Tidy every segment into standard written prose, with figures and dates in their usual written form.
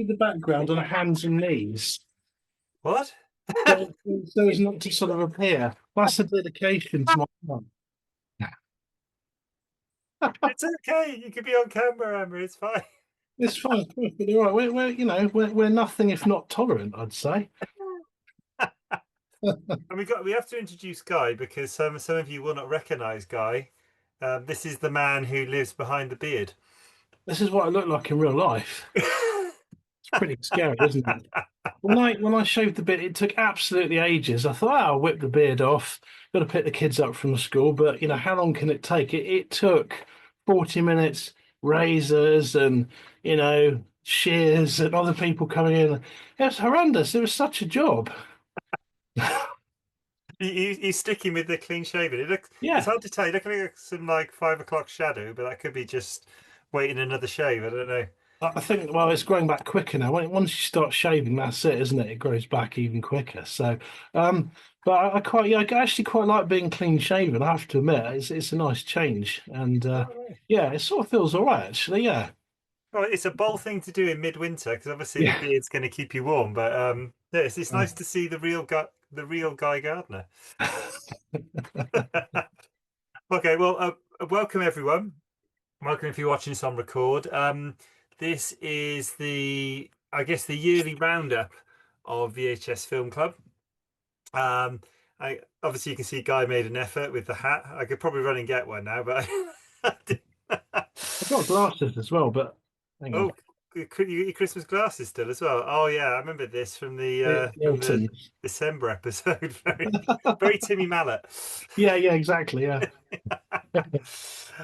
do the background on hands and knees, What? so as not to sort of appear. That's a dedication to my mum. It's okay. You can be on camera, Amber. It's fine. It's fine, it's perfectly all right. We're nothing if not tolerant, I'd say. And we have to introduce Guy because some of you will not recognise Guy. This is the man who lives behind the beard. This is what I look like in real life. It's pretty scary, isn't it? When I shaved the beard, it took absolutely ages. I thought, I'll whip the beard off. Got to pick the kids up from school, but how long can it take? It took 40 minutes, razors and shears and other people coming in. It was horrendous. It was such a job. He's sticking with the clean shaven. It's Yeah, hard to tell. You look like some like 5 o'clock shadow, but that could be just waiting another shave. I don't know. I think, well, it's growing back quicker now. Once you start shaving, that's it, isn't it? It grows back even quicker. So, but I quite, yeah, I actually quite like being clean shaven. I have to admit, it's a nice change, and Oh, right. yeah, it sort of feels all right actually. Yeah, Well, it's a bold thing to do in midwinter because obviously the yeah. beard's going to keep you warm. But yeah, it's nice to see the real Guy Gardner. Okay, well, welcome everyone. Welcome if you're watching this on record. This is I guess, the yearly roundup of VHS Film Club. Um, I obviously you can see Guy made an effort with the hat. I could probably run and get one now, but I didn't. I've got glasses as well, but hang on. Oh, your Christmas glasses still as well. Oh yeah, I remember this from the Hilton. December episode. Very Timmy Mallet. Yeah, exactly. Yeah,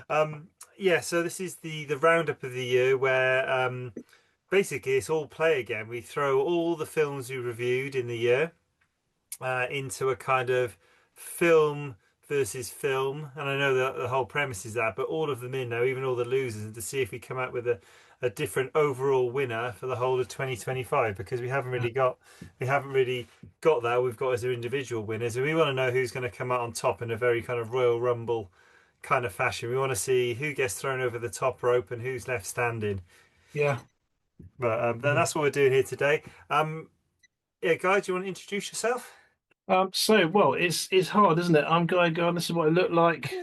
Um, yeah, so this is the roundup of the year where basically it's all play again. We throw all the films we reviewed in the year into a kind of film versus film, and I know that the whole premise is that, but all of them in now, even all the losers, and to see if we come out with a different overall winner for the whole of 2025 because we haven't really got that. We've got as our individual winners, and we want to know who's going to come out on top in a very kind of Royal Rumble kind of fashion. We want to see who gets thrown over the top rope and who's left standing. yeah. But that's what we're doing here today. Yeah, Guy, do you want to introduce yourself? Well, it's hard, isn't it? I'm Guy Gardner. This is what I look like.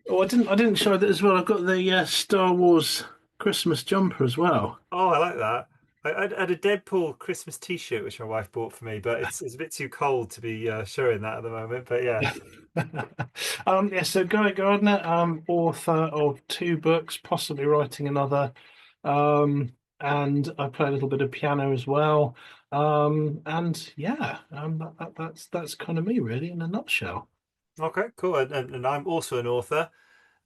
Oh, I didn't show that as well. I've got the Star Wars Christmas jumper as well. Oh, I like that. I had a Deadpool Christmas T-shirt which my wife bought for me, but it's a bit too cold to be showing that at the moment. But yeah, Yeah, so Guy Gardner, author of two books, possibly writing another. And I play a little bit of piano as well. And yeah, that's kind of me really in a nutshell. okay, cool. And I'm also an author.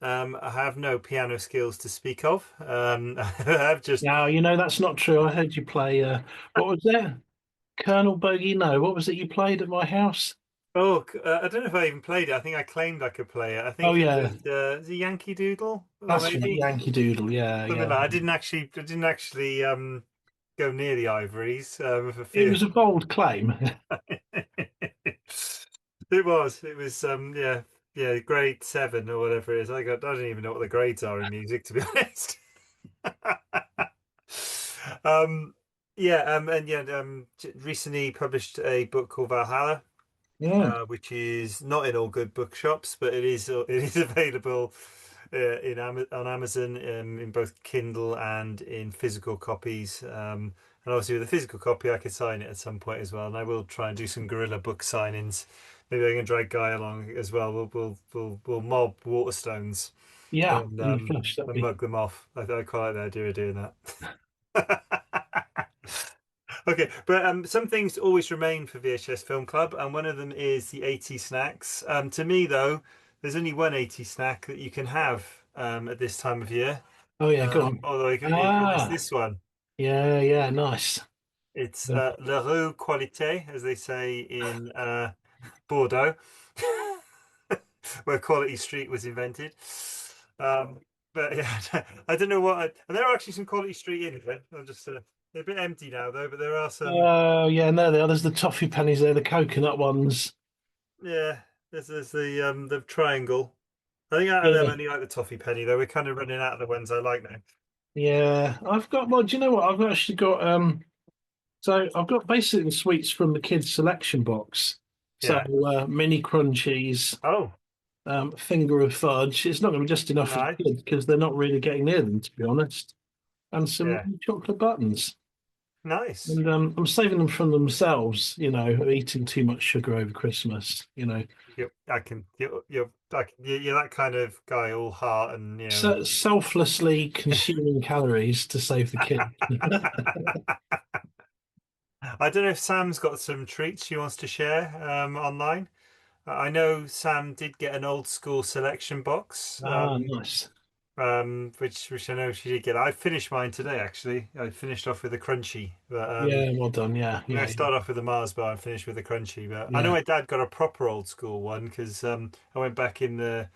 I have no piano skills to speak of. I've just Now, that's not true. I heard you play, what was that? Colonel Bogey? No, what was it you played at my house? I don't know if I even played it. I think I claimed I could play it. I Oh think it yeah, was a Yankee Doodle, or that's right, maybe Yankee Doodle. Yeah, something yeah. like. I didn't actually go near the ivories for It fear. was a bold claim. It was yeah, grade 7 or whatever it is. I don't even know what the grades are in music, to be honest. Um, yeah, and yeah, recently published a book called Valhalla, Yeah, which is not in all good bookshops, but it is available on Amazon in both Kindle and in physical copies. And obviously, with a physical copy, I could sign it at some point as well. And I will try and do some guerrilla book signings. Maybe I can drag Guy along as well. We'll mob Waterstones yeah, in the flesh. That'd and be mug them off. I quite like the idea of doing that. Okay, but some things always remain for VHS Film Club, and one of them is the 80 snacks. To me, though, there's only one 80 snack that you can have at this time of year. Oh yeah, go on. Although it's Ah, this one. yeah, nice. It's Yeah. Le Roux Qualité, as they say in Bordeaux, where Quality Street was invented. Um, but yeah, I don't know and there are actually some Quality Street in it. I'm just they're a bit empty now though, but there are some. Oh yeah, no, they are. There's the toffee pennies there, the coconut ones. Yeah, there's the triangle. I think out of them, Yeah, I only like the toffee penny though. We're kind of running out of the ones I like now. Yeah, I've got. Well, do you know what? I've actually got. So I've got basically the sweets from the kids' selection box. So Yeah. mini crunchies, Oh, finger of fudge. It's not going to be just enough for the nice. kids because they're not really getting near them, to be honest. And some Yeah. chocolate buttons. Nice. And I'm saving them from themselves, eating too much sugar over Christmas, I can. You're that kind of guy, all heart and So selflessly consuming calories to save the kids. I don't know if Sam's got some treats she wants to share online. I know Sam did get an old school selection box, Ah, nice. which I know she did get. I finished mine today, actually. I finished off with a crunchy, but Yeah, well done. Yeah, I'm going yeah, to yeah, start off with a Mars bar and finish with a crunchy. But I know yeah, my dad got a proper old school one because I went back in the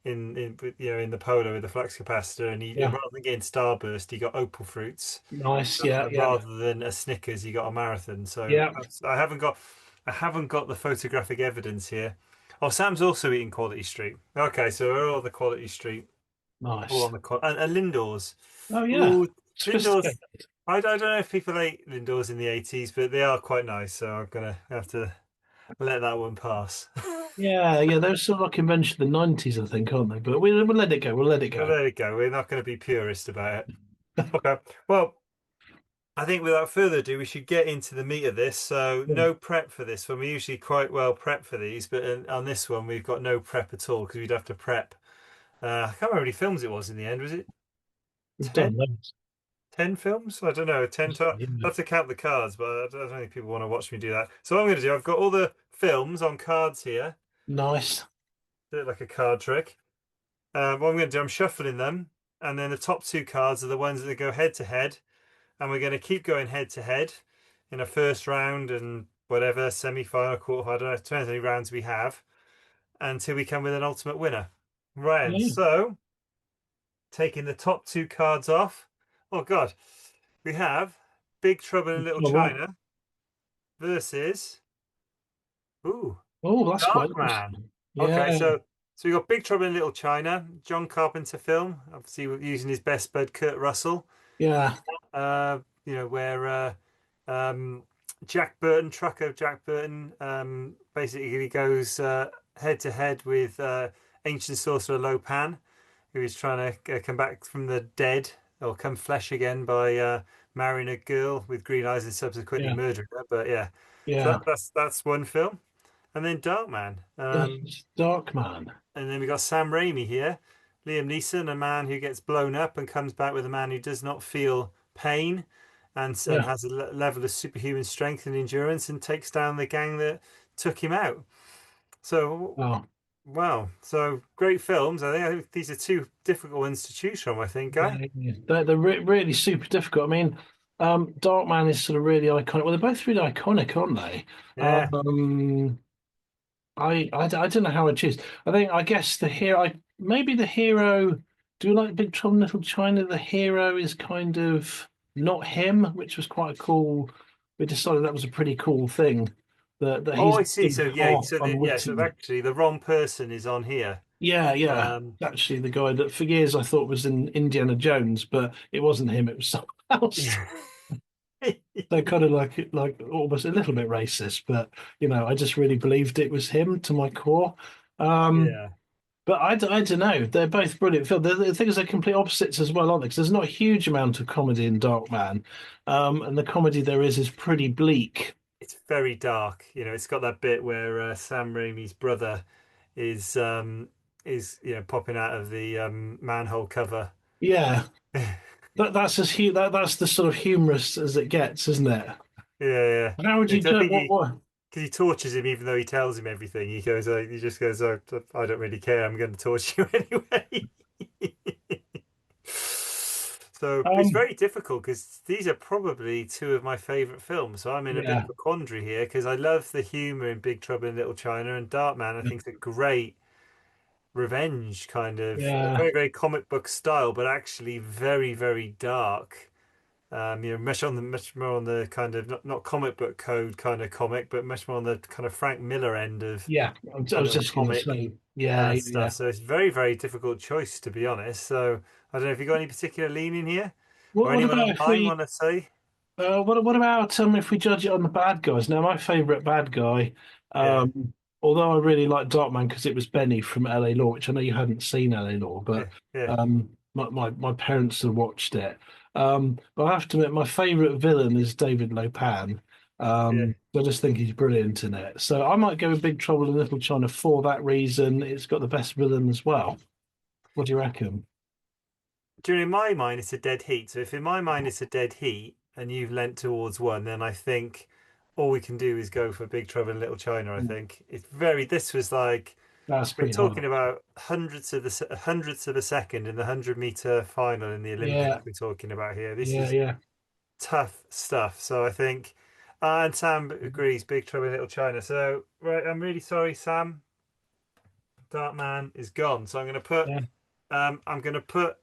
Polo with the flux capacitor, and yeah. rather than getting Starburst, he got Opal Fruits. Nice. Yeah, yeah, Rather than a Snickers, he got a Marathon. So yeah. I haven't got the photographic evidence here. Oh, Sam's also eating Quality Street. Okay, so we're all on the Quality Street, all on Nice. the and Lindors. Oh, yeah. Ooh, Lindors. Sophisticated. I don't know if people ate Lindors in the 80s, but they are quite nice. So I'm gonna have to let that one pass. Yeah, yeah. They're sort of like invention of the 90s, I think, aren't they? But we'll let it go. We'll let it Well, go. there we go. We're not going to be purist about it. Okay. Well, I think without further ado, we should get into the meat of this. So, Yeah. no prep for this one. We're usually quite well prepped for these, but on this one, we've got no prep at all because we'd have to prep. I can't remember how many films it was in the end. Was it We've 10? done that. 10 films? I don't know. 10 to. I Yeah. have to count the cards, but I don't think people want to watch me do that. So, what I'm going to do, I've got all the films on cards here. Nice. Do it like a card trick. What I'm going to do, I'm shuffling them, and then the top two cards are the ones that go head to head. And we're going to keep going head to head in a first round and whatever semi-final, quarter, I don't know, depends how many rounds we have until we come with an ultimate winner. Right, Yeah. so taking the top two cards off. Oh God, we have Big Trouble in Little Trouble. China versus ooh, Oh, that's quite Darkman. interesting. Okay, Yeah, so we got Big Trouble in Little China, John Carpenter film, obviously using his best bud Kurt Russell. yeah, Where um, Jack Burton, trucker Jack Burton, basically goes head to head with ancient sorcerer Lopan, who is trying to come back from the dead or come flesh again by marrying a girl with green eyes and subsequently yeah, murdering her. But yeah, so yeah. that's one film, and then Darkman. Yes, it's Dark Man. And then we got Sam Raimi here, Liam Neeson, a man who gets blown up and comes back with a man who does not feel pain and Yeah. has a level of superhuman strength and endurance and takes down the gang that took him out. So, Oh, wow. So, great films. I think these are two difficult ones to choose from, I think, yeah, Guy. yeah. They're really super difficult. I mean, Dark Man is sort of really iconic. Well, they're both really iconic, aren't they? Yeah. Um, I don't know how I choose. I guess the hero, maybe the hero. Do you like Big Trouble in Little China? The hero is kind of not him, which was quite cool. We decided that was a pretty cool thing. That Oh, he's I see. sort of So, yeah. half So unwitting. actually, the wrong person is on here. Yeah, yeah. Um, Actually, the guy that for years I thought was in Indiana Jones, but it wasn't him. It was someone else. yeah. So kind of like almost a little bit racist, but I just really believed it was him to my core. Um, Yeah. but I don't know. They're both brilliant films. The things are complete opposites as well, aren't they? Because there's not a huge amount of comedy in Darkman, and the comedy there is pretty bleak. It's very dark. It's got that bit where Sam Raimi's brother is popping out of the manhole cover. Yeah, that's the sort of humorous as it gets, isn't it? Yeah, How would yeah. you 'Cause I do it? think What? What? because he tortures him even though he tells him everything. He just goes, "Oh, I don't really care. I'm going to torture you anyway." So it's Um, very difficult because these are probably two of my favorite films. So I'm in a bit yeah, of a quandary here because I love the humor in Big Trouble in Little China, and Darkman I think is a great revenge kind of yeah, very, very comic book style, but actually very, very dark. Much more on the kind of not comic book code kind of comic, but much more on the kind of Frank Miller end of yeah. I kind was of just going to comic say, yeah, yeah, stuff. yeah. So it's very, very difficult choice to be honest. So I don't know if you got any particular leaning here. or what anyone about if online we want to say? what about if we judge it on the bad guys? Now, my favorite bad guy, Yeah, although I really like Darkman because it was Benny from LA Law, which I know you hadn't seen LA Law, yeah, but yeah, my parents have watched it. But I have to admit, my favorite villain is David Lopan. yeah. I just think he's brilliant in it. So I might go with Big Trouble in Little China for that reason. It's got the best villain as well. What do you reckon? In my mind, it's a dead heat. So if in my mind it's a dead heat and you've lent towards one, then I think all we can do is go for Big Trouble in Little China. I think it's very. This was like That's we're pretty hard. talking about hundredths of a second in the 100-meter final in the Olympics. Yeah, We're talking about here. This yeah, is yeah. tough stuff. So I think, and Sam agrees, Big Trouble in Little China. So right, I'm really sorry, Sam. Darkman is gone. So Yeah. I'm gonna put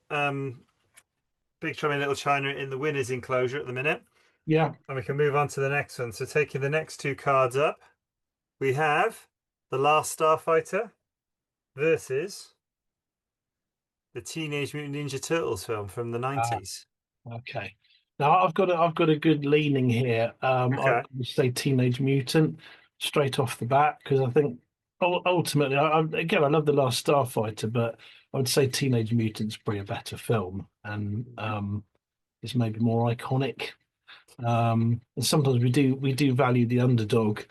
Big Trouble in Little China in the winners enclosure at the minute, Yeah. and we can move on to the next one. So taking the next two cards up, we have The Last Starfighter versus the Teenage Mutant Ninja Turtles film from the Ah, 90s. okay. Now I've got a good leaning here. I Okay. would say Teenage Mutant straight off the bat because I think ultimately, again, I love The Last Starfighter, but I would say Teenage Mutant's probably a better film and it's maybe more iconic. And sometimes we do value the underdog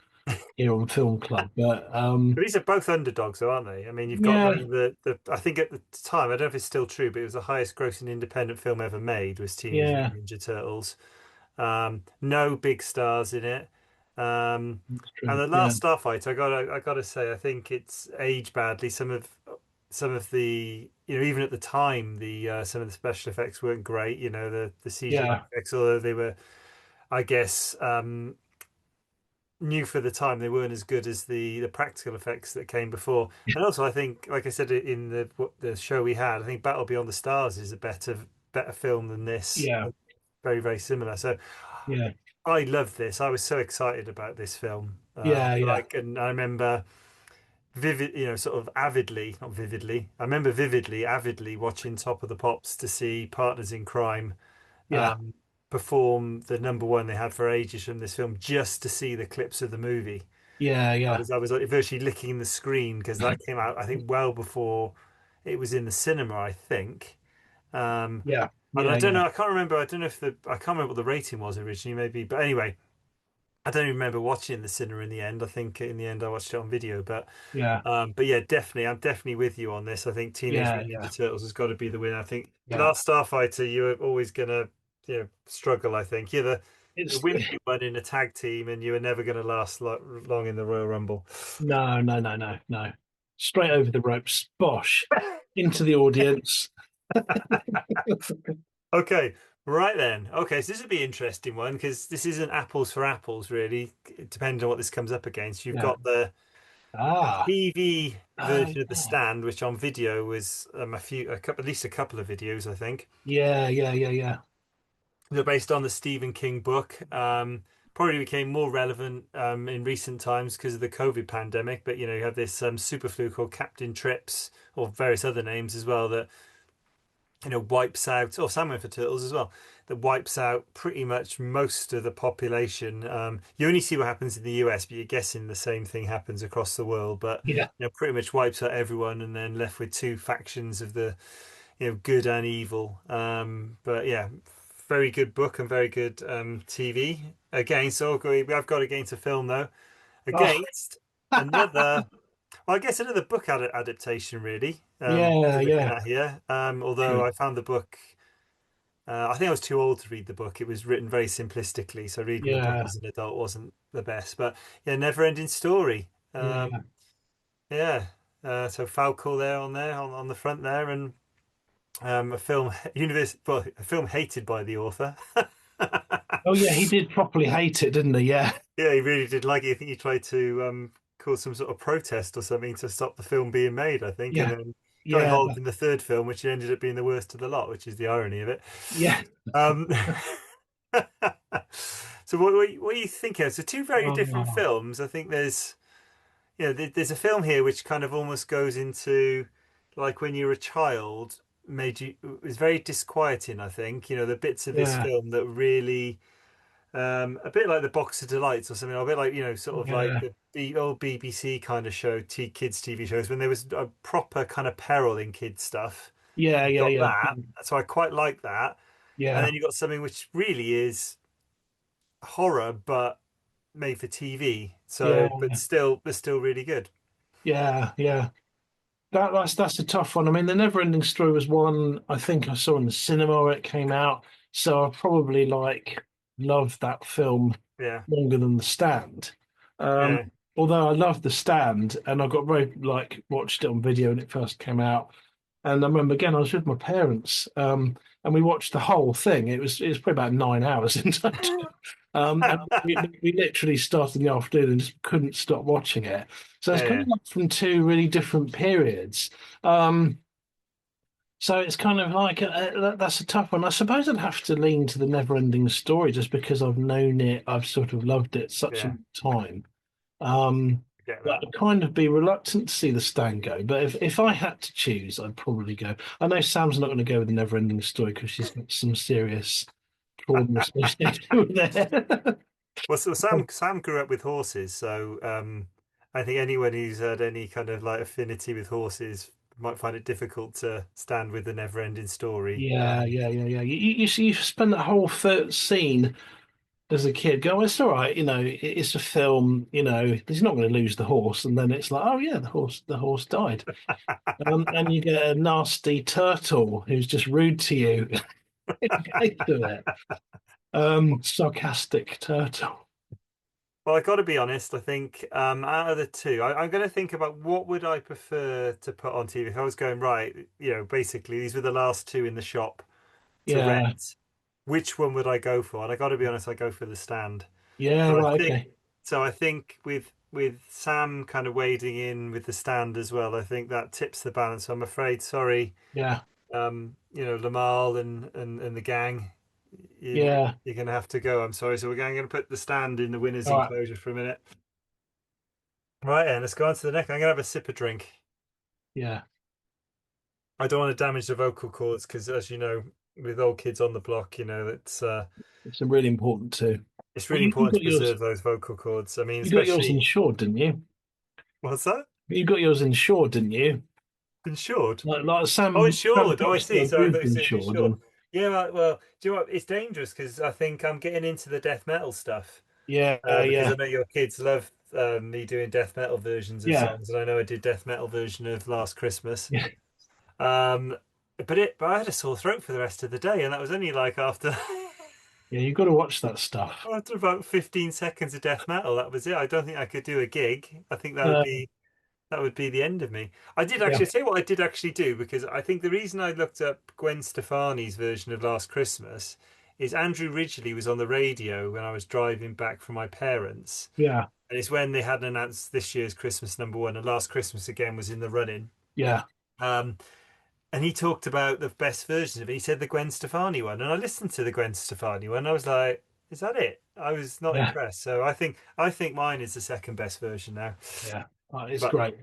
here on Film Club, but But these are both underdogs, though, aren't they? I mean, you've got yeah, the I think at the time, I don't know if it's still true, but it was the highest grossing independent film ever made was Teenage yeah, Mutant Ninja Turtles. No big stars in it. that's And true. the Yeah, Last Starfight, I gotta say, I think it's aged badly. Some of the even at the time, the some of the special effects weren't great. The CGI yeah, effects, although they were, I guess, new for the time, they weren't as good as the practical effects that came before. And also, I think, like I said in the show we had, I think Battle Beyond the Stars is a better film than this. yeah, Very, very similar. So yeah, I love this. I was so excited about this film. yeah, yeah, And I remember sort of avidly, not vividly. I remember vividly, avidly watching Top of the Pops to see Partners in Crime yeah, um, perform the number one they had for ages from this film, just to see the clips of the movie. yeah, yeah, I was like virtually licking the screen because that came out, I think, well before it was in the cinema, I think. Um, yeah, and I yeah, don't yeah. know, I can't remember. I don't know if I can't remember what the rating was originally, maybe. But anyway, I don't even remember watching it in the cinema in the end. I think in the end I watched it on video. Yeah, But yeah, definitely, I'm definitely with you on this. I think Teenage yeah, Mutant yeah, Ninja Turtles has got to be the winner. I think yeah. Last Starfighter, you're always gonna, struggle. I think you're the It's wimpy one in a tag team, and you are never going to last long in the Royal Rumble. no, no, no, no, no. Straight over the ropes, bosh, into the audience. Okay, right then. Okay, so this would be an interesting one because this isn't apples for apples, really. Depending on what this comes up against. You've Yeah. got the Ah. TV Oh, version of The yeah. Stand, which on video was at least a couple of videos, I think. Yeah, yeah, yeah, yeah. They're based on the Stephen King book. Probably became more relevant in recent times because of the COVID pandemic. But you have this super flu called Captain Trips, or various other names as well, that wipes out, or Salmon for turtles as well, that wipes out pretty much most of the population. You only see what happens in the US, but you're guessing the same thing happens across the world. But Yeah. pretty much wipes out everyone, and then left with two factions of the good and evil. But yeah, very good book and very good TV. Again, so I've got against a film though, Oh, against another. Well, I guess another book adaptation, really. yeah, We're looking yeah, at here. Although true. I found the book, I think I was too old to read the book. It was written very simplistically, so reading the book Yeah, as an adult wasn't the best. But yeah, never ending story. yeah. Yeah. So Falco there on the front there, and a film a film hated by the author. Oh, yeah, he did properly hate it, didn't he? Yeah, Yeah, he really did like it. I think he tried to cause some sort of protest or something to stop the film being made, I think, and yeah, then got yeah, involved in the third film, which ended up being the worst of the lot, which is the irony of it. yeah. Um, so what do you think of? So two very different Oh, films. I think there's a film here which kind of almost goes into like when you're a child, made you it was very disquieting, I think. The bits of this Yeah, film that really a bit like the Box of Delights or something, or a bit like, sort of like yeah, the old BBC kind of show, kids TV shows when there was a proper kind of peril in kids stuff. yeah, You've yeah, got yeah, that, so I quite like that. And yeah, then you've got something which really is horror, but made for TV. yeah, So, but still really good. yeah, yeah. That's a tough one. I mean, the Neverending Story was one I think I saw in the cinema when it came out, so I probably like loved that film Yeah, longer than The Stand. Um, yeah, Although I loved The Stand, and I got very like watched it on video when it first came out. And I remember again, I was with my parents, and we watched the whole thing. It was probably about 9 hours in total. And we literally started in the afternoon and just couldn't stop watching it. So it's kind yeah, of like from two really different periods. Um, so it's kind of like that's a tough one. I suppose I'd have to lean to the never-ending story just because I've known it, I've sort of loved it such a yeah. long time. Um, I get but that. I'd kind of be reluctant to see the Stan go. But if I had to choose, I'd probably go. I know Sam's not going to go with the never-ending story because she's got some serious trauma associated with it. Well, so Sam grew up with horses, so I think anyone who's had any kind of like affinity with horses might find it difficult to stand with the never-ending story. Yeah, yeah, yeah, yeah. You spend that whole scene as a kid go, it's all right, it's a film, he's not going to lose the horse, and then it's like, oh yeah, the horse died, and you get a nasty turtle who's just rude to you in the case of it, sarcastic turtle. Well, I got to be honest. I think out of the two, I'm going to think about what would I prefer to put on TV if I was going right. Basically, these were the last two in the shop to Yeah, rent. Which one would I go for? And I got to be honest, I go for The Stand. yeah, So I right, think, okay, so I think with Sam kind of wading in with The Stand as well, I think that tips the balance. So I'm afraid, sorry, yeah, Lamal and the gang, yeah, you're going to have to go. I'm sorry. So we're going to put The Stand in the winners all right, enclosure for a minute. Right, and let's go on to the next. I'm gonna have a sip of drink. yeah, I don't want to damage the vocal cords because, as you know, with old kids on the block, it's really important too. it's Well, really you important to got yours, preserve those vocal cords. I mean, you got yours especially insured, didn't you? what's that? You got yours insured, didn't you? Insured? Like Oh, Sam insured. Oh, I Cook's see. got Sorry, I thought his you said insured, insured. and Yeah, well, do you know what? It's dangerous because I think I'm getting into the death metal stuff. yeah, Because I yeah, know your kids love me doing death metal versions of yeah, songs, and I know I did death metal version of Last Christmas. yeah. Um, but I had a sore throat for the rest of the day, and that was only like after Yeah, you've got to watch that stuff. after about 15 seconds of death metal. That was it. I don't think I could do a gig. I think Uh, that would be the end of me. I did yeah, actually say what I did actually do because I think the reason I looked up Gwen Stefani's version of Last Christmas is Andrew Ridgeley was on the radio when I was driving back from my parents. yeah, And it's when they had announced this year's Christmas number one, and Last Christmas again was in the running. yeah, Um, and he talked about the best versions of it. He said the Gwen Stefani one, and I listened to the Gwen Stefani one. And I was like, "Is that it?" I was not yeah, impressed. So I think mine is the second best version now. yeah. It's But great.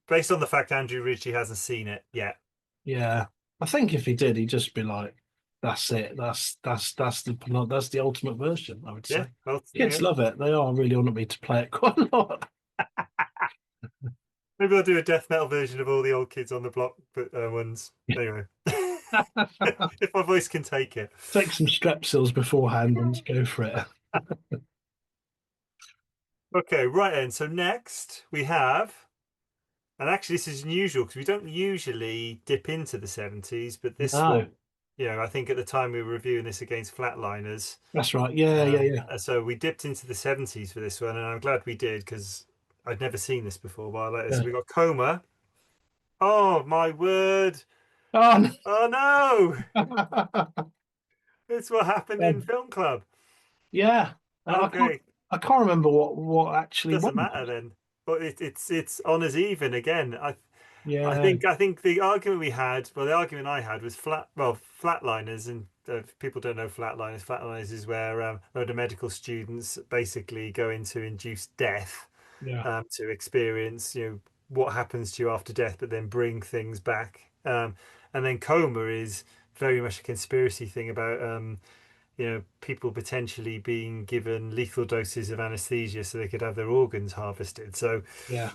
based on the fact Andrew Ritchie hasn't seen it yet, Yeah, I think if he did, he'd just be like, "That's it. That's the ultimate version." I would yeah. say. Well, there you Kids go. love it. They are really on me to play it quite a lot. Maybe I'll do a death metal version of all the old kids on the block, but ones anyway. If my voice can take it. Take some strepsils beforehand and just go for it. Okay, right then. So next we have. And actually, this is unusual because we don't usually dip into the 70s, but this one, No, I think at the time we were reviewing this against Flatliners. that's right. Yeah, yeah, yeah, So we dipped into the 70s for this one, and I'm glad we did because I'd never seen this before. But I like this. yeah. So we got Coma. Oh, my word. Oh, Oh, no. no. It's what happened in Film Club. Yeah, I can't. Okay. I can't remember what actually Doesn't won. matter then. But it's honours even again. Yeah, I think the argument we had, well, the argument I had was flatliners, and if people don't know flatliners. Flatliners is where a load of medical students basically go into induced death yeah, to experience, what happens to you after death, but then bring things back. And then Coma is very much a conspiracy thing about people potentially being given lethal doses of anesthesia so they could have their organs harvested. So, Yeah,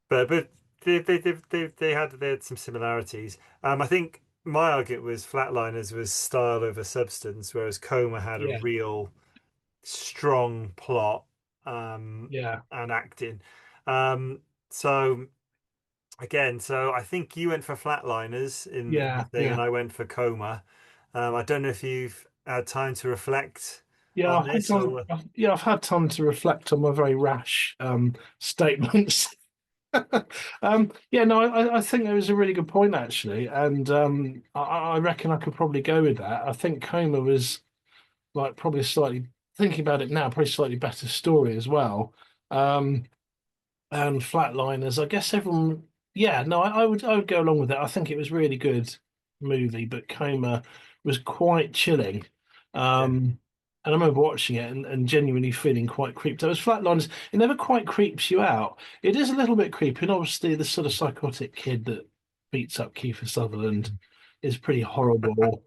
but they had some similarities. I think my argument was Flatliners was style over substance, whereas Coma had a yeah, real strong plot um, yeah, and acting. Um, so again, so I think you went for Flatliners in the yeah, thing, yeah. and I went for Coma. I don't know if you've had time to reflect Yeah, on I've had this time. or Yeah, I've had time to reflect on my very rash statements. Yeah, no, I think it was a really good point actually, and I reckon I could probably go with that. I think Coma was like probably slightly thinking about it now, probably slightly better story as well. Um, and Flatliners, I guess everyone, yeah, no, I would go along with it. I think it was really good movie, but Coma was quite chilling. yeah, And I remember watching it and genuinely feeling quite creeped out. As Flatliners, it never quite creeps you out. It is a little bit creepy, and obviously the sort of psychotic kid that beats up Kiefer Sutherland is pretty horrible.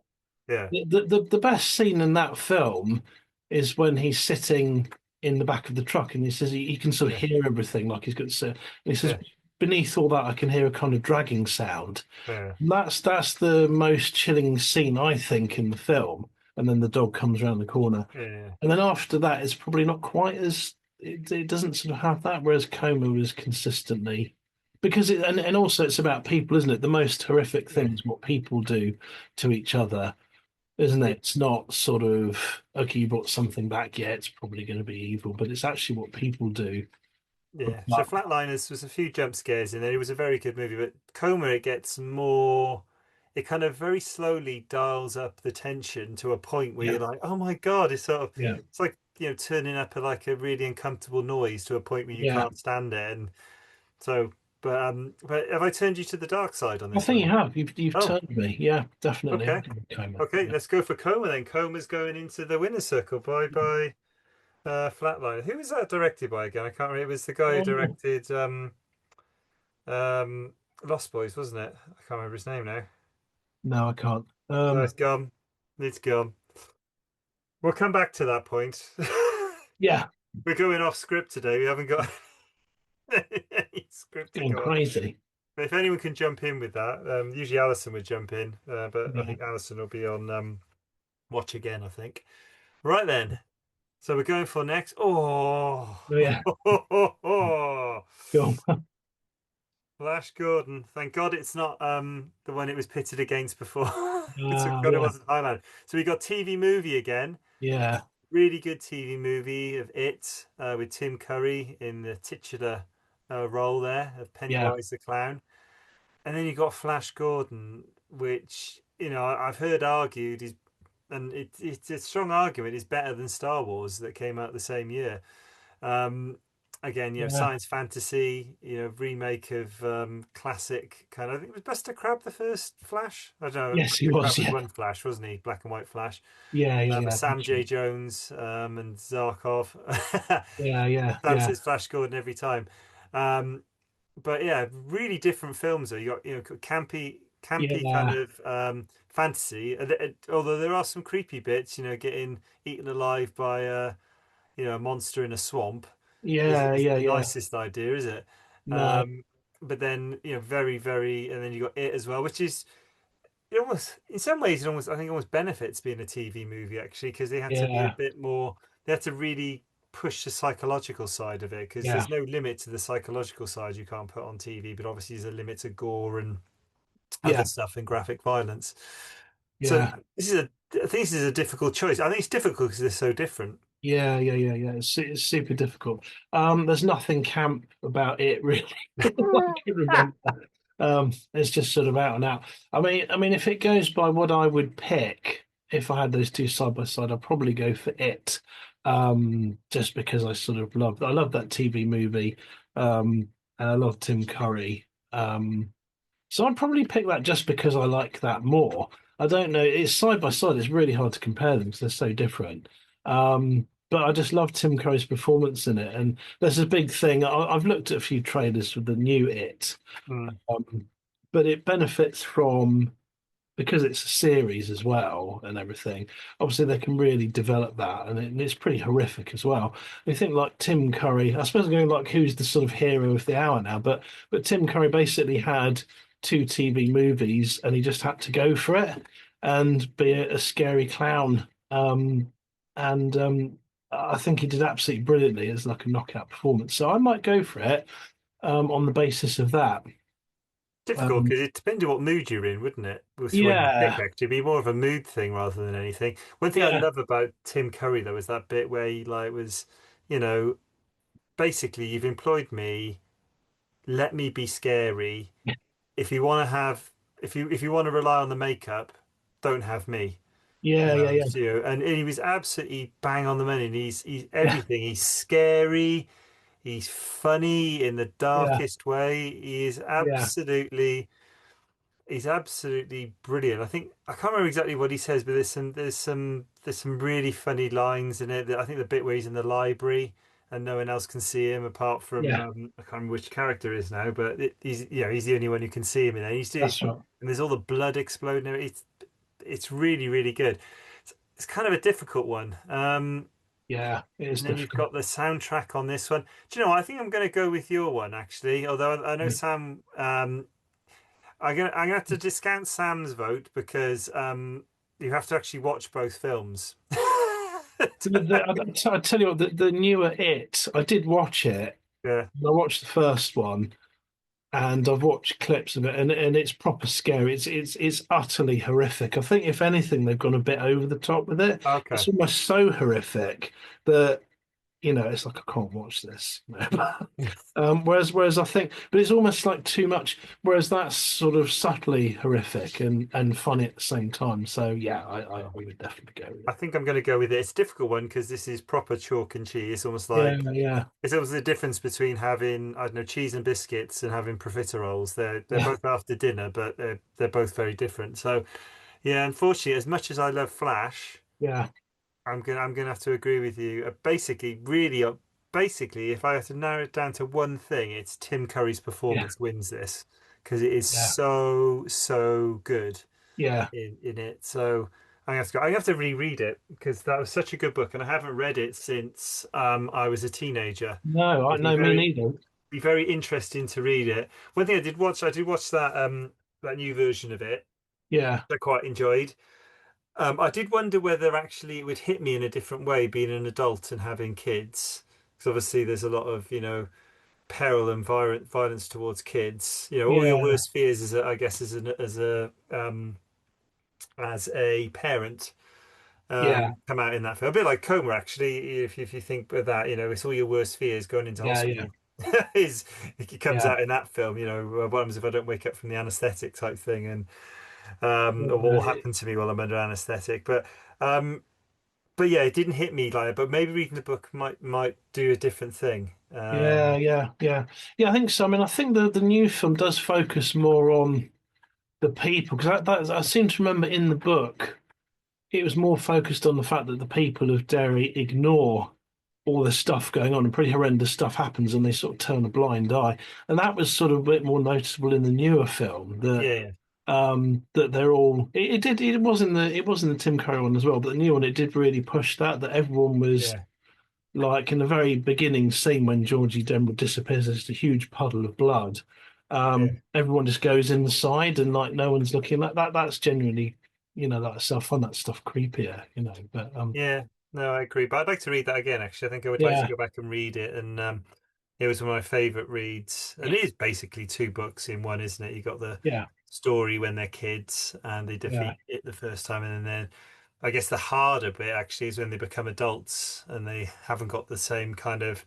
yeah, The best scene in that film is when he's sitting in the back of the truck and he says he can sort of yeah, hear everything like he's got to, and he says yeah, beneath all that I can hear a kind of dragging sound. yeah, And that's the most chilling scene I think in the film. And then the dog comes around the corner, yeah, and then after that it's probably not quite as it doesn't sort of have that. Whereas Coma was consistently because and also it's about people, isn't it? The most horrific yeah. thing is what people do to each other, isn't it? It, It's not sort of, okay, you brought something back, yeah, it's probably going to be evil, but it's actually what people do. yeah. So But Flatliners was a few jump scares in there. It was a very good movie, but Coma it gets more. It kind of very slowly dials up the tension to a point where yeah, you're like, oh my God, it's sort of yeah, it's like turning up like a really uncomfortable noise to a point where you yeah. can't stand it. And so, but have I turned you to the dark side on I this think you one? have. You've Oh, turned me. Yeah, definitely. I'll okay. go with Coma. Okay, Yeah. let's go for Coma then. Coma's going into the winner's circle. Bye bye, Flatline. Who was that directed by again? I can't remember. It was the guy who Oh, directed um, Lost Boys, wasn't it? I can't remember his name now. no, I can't. No, it's gone. It's gone. We'll come back to that point. Yeah, We're going off script today. We haven't got any it's script to going go on. crazy. But if anyone can jump in with that, usually Alison would jump in, but I Yeah. think Alison will be on watch again, I think. Right then. So we're going for next. Oh, Oh, yeah. Go on. Flash Gordon. Thank God it's not the one it was pitted against before. Thank God it Yeah, wasn't Highland. So we got TV movie again. yeah, Really good TV movie of It with Tim Curry in the titular role there of yeah, Pennywise the Clown. And then you got Flash Gordon, which I've heard argued is, and it's a strong argument, is better than Star Wars that came out the same year. Um, Again, yeah. science fantasy, remake of classic kind of. I think it was Buster Crabbe the first Flash. I don't know. Yes, he Buster was. Crabbe was Yeah, one Flash, wasn't he? Black and white Flash. yeah, yeah, But yeah. Sam That's J. right. Jones and Zarkov. Yeah, yeah, Sam yeah, says Flash Gordon every time. Um, but yeah, really different films. Though you got campy kind yeah, of fantasy. Although there are some creepy bits. Getting eaten alive by a monster in a swamp yeah, isn't yeah, the yeah. nicest idea, is it? No, Um, but then very very, and then you got it as well, which is it almost in some ways it almost I think almost benefits being a TV movie actually because they had to be a yeah, bit more. They had to really push the psychological side of it because yeah, there's no limit to the psychological side you can't put on TV, but obviously there's a limit to gore and other yeah, stuff and graphic violence. So yeah. I think this is a difficult choice. I think it's difficult because they're so different. Yeah, yeah, yeah, yeah. It's super difficult. There's nothing camp about it really. I can remember. It's just sort of out and out. I mean, if it goes by what I would pick, if I had those two side by side, I'd probably go for it. Just because I love that TV movie. And I love Tim Curry. So I'd probably pick that just because I like that more. I don't know. It's side by side. It's really hard to compare them because they're so different. but I just love Tim Curry's performance in it. And there's a big thing. I've looked at a few trailers for the new It, Mm. um, but it benefits from because it's a series as well and everything. Obviously, they can really develop that, and it's pretty horrific as well. You think like Tim Curry. I suppose I'm going like who's the sort of hero of the hour now, but Tim Curry basically had two TV movies, and he just had to go for it and be a scary clown. And I think he did absolutely brilliantly as like a knockout performance. So I might go for it on the basis of that. Difficult Um, because it depends on what mood you're in, wouldn't it? With when you pick, yeah, actually, it'd be more of a mood thing rather than anything. One thing I yeah, love about Tim Curry though is that bit where he like was, you know, basically you've employed me, let me be scary. If you want to have, if you want to rely on the makeup, don't have me. yeah, yeah, yeah. And he was absolutely bang on the money. And he's Yeah, everything. He's scary. He's funny in the yeah, darkest way. yeah, He's absolutely brilliant. I can't remember exactly what he says, but there's some really funny lines in it. I think the bit where he's in the library and no one else can see him apart from yeah. I can't remember which character it is now, but he's the only one who can see him in there. That's right. And there's all the blood exploding. It's really really good. It's kind of a difficult one. Yeah, it is And then you've difficult. got the soundtrack on this one. Do you know what? I think I'm going to go with your one actually. Although I know Yeah. Sam I'm gonna have to discount Sam's vote because you have to actually watch both films. I tell you what, the newer It, I did watch it. Yeah. I watched the first one, and I've watched clips of it, and it's proper scary. It's utterly horrific. I think if anything, they've gone a bit over the top with it. Okay. It's almost so horrific that it's like I can't watch this. Whereas I think, but it's almost like too much. Whereas that's sort of subtly horrific and funny at the same time. So yeah, I would definitely go with I it. think I'm going to go with it. It's a difficult one because this is proper chalk and cheese. Yeah, yeah, It's almost the difference between having, I don't know, cheese and biscuits and having profiteroles. They're yeah, both after dinner, but they're both very different. So yeah, unfortunately, as much as I love Flash, yeah, I'm gonna have to agree with you. Basically, if I have to narrow it down to one thing, it's Tim Curry's yeah, performance wins this because it is yeah, so good yeah. in it. So I have to reread it because that was such a good book, and I haven't read it since I was a teenager. No, I It'd no, me neither. be very interesting to read it. One thing I did watch that new version of it. Yeah, I quite enjoyed. I did wonder whether actually it would hit me in a different way being an adult and having kids. Because obviously there's a lot of, peril and violence towards kids. All your yeah, worst fears I guess as a parent yeah, come out in that film. A bit like coma actually, if you think of that, it's all your worst fears going into yeah, yeah, hospital. is it comes yeah. out in that film, what happens if I don't wake up from the anesthetic type thing and or what will Uh, happen to me while I'm under anesthetic. Um but yeah, it didn't hit me like that. But maybe reading the book might do a different thing. yeah, yeah, yeah, yeah. I think so. I mean, I think the new film does focus more on the people because I seem to remember in the book it was more focused on the fact that the people of Derry ignore all the stuff going on and pretty horrendous stuff happens and they sort of turn a blind eye. And that was sort of a bit more noticeable in the newer film Yeah, that they're all it was in the Tim Curry one as well, but the new one it did really push that everyone was yeah, like in the very beginning scene when Georgie Denver disappears, there's a huge puddle of blood. yeah, Everyone just goes inside and like no one's looking. That's genuinely, that stuff. I find that stuff creepier. But yeah. No, I agree. But I'd like to read that again. Actually, I think I would like to yeah, go back and read it. And it was one of my favorite reads. And it is basically two books in one, isn't it? You got the yeah, story when they're kids and they yeah, defeat it the first time, and then I guess the harder bit actually is when they become adults and they haven't got the same kind of,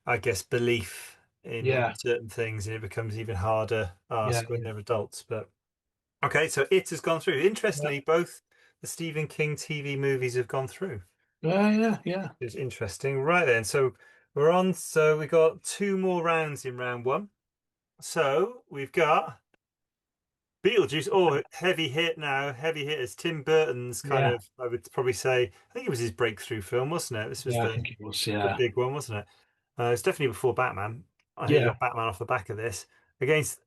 I guess, belief in yeah, certain things, and it becomes even harder yeah, ask when yeah, they're adults. But okay, so it has gone through. yeah, Interestingly, both the Stephen King TV movies have gone through. yeah, yeah, yeah. It's interesting. Right then, so we're on. So we got two more rounds in round one. So we've got Beetlejuice, oh, heavy hit now. Heavy hitters. Tim Burton's kind Yeah, of, I would probably say, I think it was his breakthrough film, wasn't it? This was yeah, I think it was. the Yeah, big one, wasn't it? It's definitely before Batman. I think he yeah. got Batman off the back of this. Against,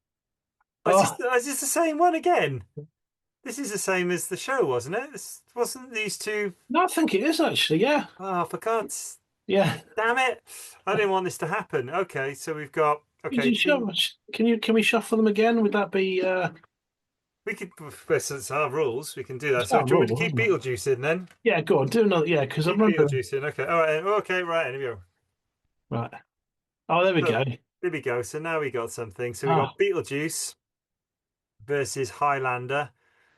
oh, Oh, is this the same one again? This is the same as the show, wasn't it? This wasn't these two. no, I think it is actually. Yeah, Oh, for God's yeah. damn it. I didn't want this to happen. Okay, so we've got, You okay, do two. shuffle. Can we shuffle them again? Would that be We could, well, it's our rules. We can do that. it's So our do you want me to rule, keep isn't it? Beetlejuice in then? Yeah, go on, do another. Yeah, because I Keep remember. Beetlejuice in. Okay. All right. Okay. Right. Here we go. Right. Oh, there we So go. here we go. So now we got something. So we Ah, got Beetlejuice versus Highlander.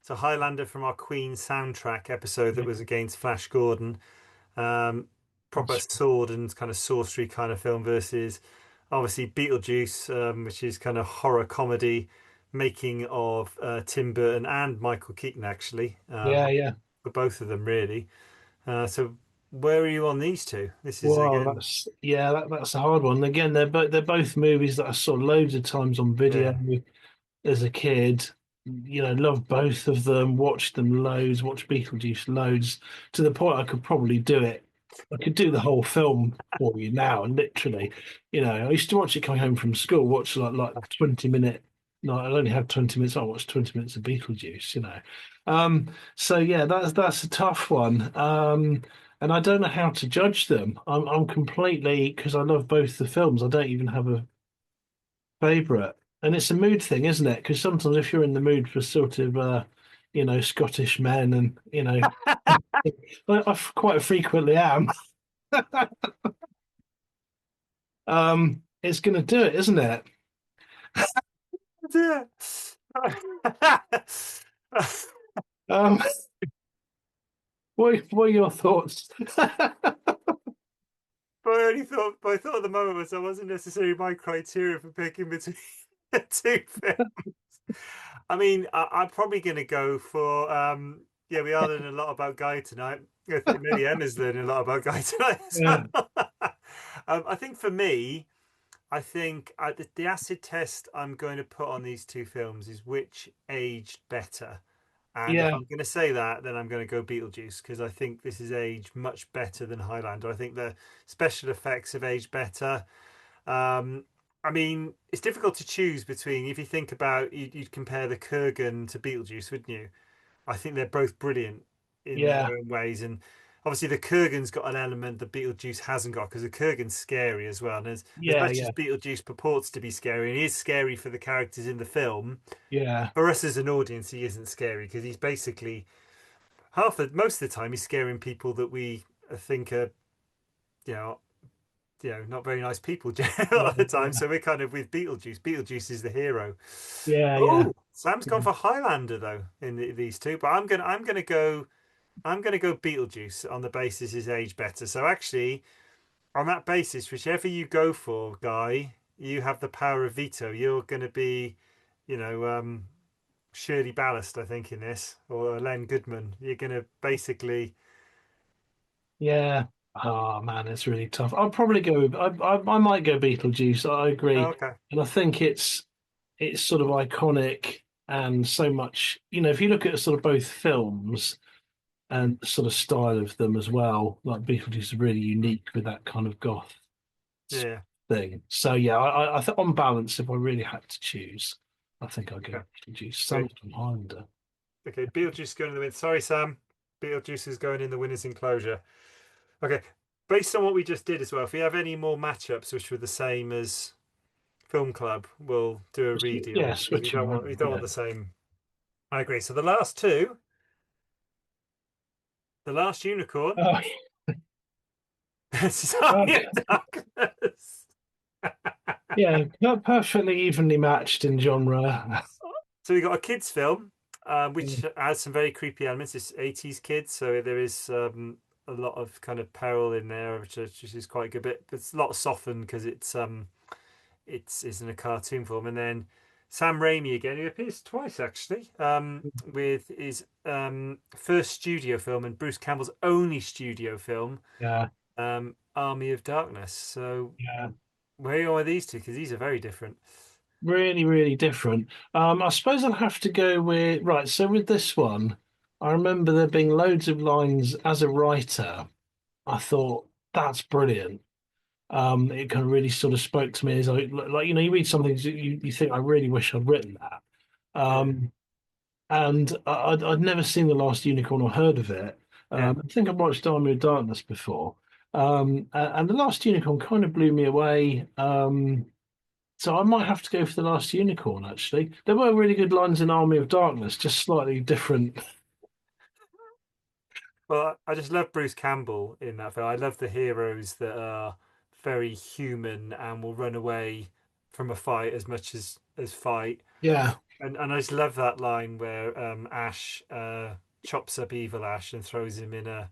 So Highlander from our Queen soundtrack episode that yeah, was against Flash Gordon. Um, Proper that's sword and kind of sorcery kind of film versus obviously Beetlejuice, which is kind of horror comedy, making of Tim Burton and Michael Keaton actually, yeah, yeah. for both of them really. So where are you on these two? This is Well, again, that's yeah, that's a hard one. Again, they're both movies that I saw loads of times on video yeah. as a kid. Loved both of them, watched them loads, watched Beetlejuice loads, to the point I could probably do it. I could do the whole film for you now, and literally, I used to watch it coming home from school, watch like 20 minute. No, I only have 20 minutes. I watched 20 minutes of Beetlejuice. So yeah, that's a tough one. And I don't know how to judge them. I'm completely because I love both the films. I don't even have a favorite. And it's a mood thing, isn't it? Because sometimes if you're in the mood for sort of, Scottish men, and I quite frequently am, it's going to do it, isn't it? Yeah. Um, what are your thoughts? My thought at the moment was that wasn't necessarily my criteria for picking between the two films. I mean, I'm probably going to go for yeah, we are learning a lot about Guy tonight. I think maybe Emma's learning a lot about Guy tonight as Yeah, well. I think for me, I think the acid test I'm going to put on these two films is which aged better. And if yeah, I'm going to say that, then I'm going to go Beetlejuice because I think this is aged much better than Highlander. I think the special effects have aged better. Um, I mean, it's difficult to choose between. If you think about, you'd compare the Kurgan to Beetlejuice, wouldn't you? I think they're both brilliant in their yeah, own ways, and obviously the Kurgan's got an element that Beetlejuice hasn't got because the Kurgan's scary as well. And as yeah, much as yeah, Beetlejuice purports to be scary, and he is scary for the characters in the film. yeah, For us as an audience, he isn't scary because he's basically most of the time he's scaring people that we think are, you know, not very nice people a lot yeah, of the time. yeah, So we're kind of with Beetlejuice. Beetlejuice is the hero. yeah, yeah, Oh, Sam's gone for Highlander though in these two, but I'm gonna go Beetlejuice on the basis his age better. So actually, on that basis, whichever you go for, Guy, you have the power of veto. You're gonna be, you know, Shirley Ballast, I think, in this, or Len Goodman. You're gonna basically, yeah. Oh man, it's really tough. I'll probably go. I might go Beetlejuice. I oh, agree, okay, and I think it's sort of iconic and so much. If you look at sort of both films and the sort of style of them as well, like Beetlejuice is really unique with that kind of goth yeah, thing. So yeah, I think on balance, if I really had to choose, I think I'd go okay, Beetlejuice. okay, Sam's from Highlander. okay. Beetlejuice is going in the win. Sorry, Sam. Beetlejuice is going in the winners' enclosure. Okay, based on what we just did as well, if we have any more matchups which were the same as Film Club, we'll do a Yeah, redeal because switch them we around. don't want Yeah. the same. I agree. So the last two, the last unicorn, Oh, this is oh, Army of Darkness. yeah, perfectly evenly matched in genre. So we got a kids film, which has some very creepy elements. It's 80s kids, so there is a lot of kind of peril in there, which is quite good. But it's a lot softened because it's in a cartoon form. And then Sam Raimi again, who appears twice actually, with his first studio film and Bruce Campbell's only studio film, Yeah, Army of Darkness. So yeah. where are these two? Because these are very different. really, really different. I suppose I'll have to go with right. So with this one, I remember there being loads of lines as a writer. I thought that's brilliant. It kind of really sort of spoke to me as like you read something you think I really wish I'd written that. Yeah, Um, and I'd never seen The Last Unicorn or heard of it. yeah. I think I've watched Army of Darkness before. And The Last Unicorn kind of blew me away. So I might have to go for The Last Unicorn, actually. There were really good lines in Army of Darkness, just slightly different. Well, I just love Bruce Campbell in that film. I love the heroes that are very human and will run away from a fight as much as fight. Yeah, And I just love that line where Ash chops up Evil Ash and throws him in a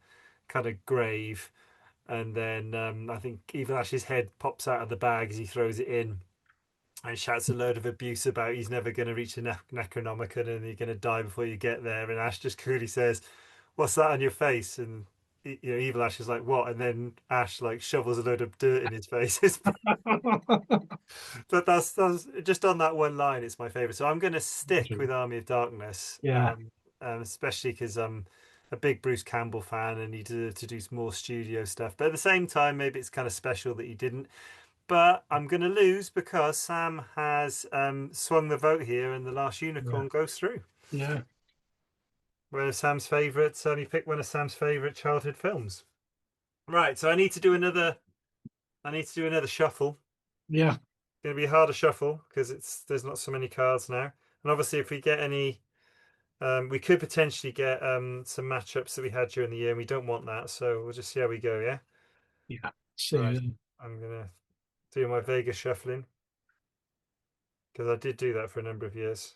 kind of grave, and then I think Evil Ash's head pops out of the bag as he throws it in, and shouts a load of abuse about he's never going to reach the Necronomicon and you're going to die before you get there. And Ash just clearly says, "What's that on your face?" And Evil Ash is like, "What?" And then Ash like shovels a load of dirt in his face. But that's just on that one line. It's my favorite. So I'm going to stick with Army of Darkness, yeah, especially because I'm a big Bruce Campbell fan and he did to do some more studio stuff. But at the same time, maybe it's kind of special that he didn't. But I'm going to lose because Sam has swung the vote here, and the Last yeah, Unicorn goes through. yeah, One of Sam's favourites. Only picked one of Sam's favourite childhood films. Right. So I need to do another. I need to do another shuffle. yeah, Going to be a harder shuffle because it's there's not so many cards now. And obviously, if we get any, we could potentially get some matchups that we had during the year, and we don't want that. So we'll just see how we go. Yeah. yeah. Right. So, I'm gonna do my Vegas shuffling because I did do that for a number of years.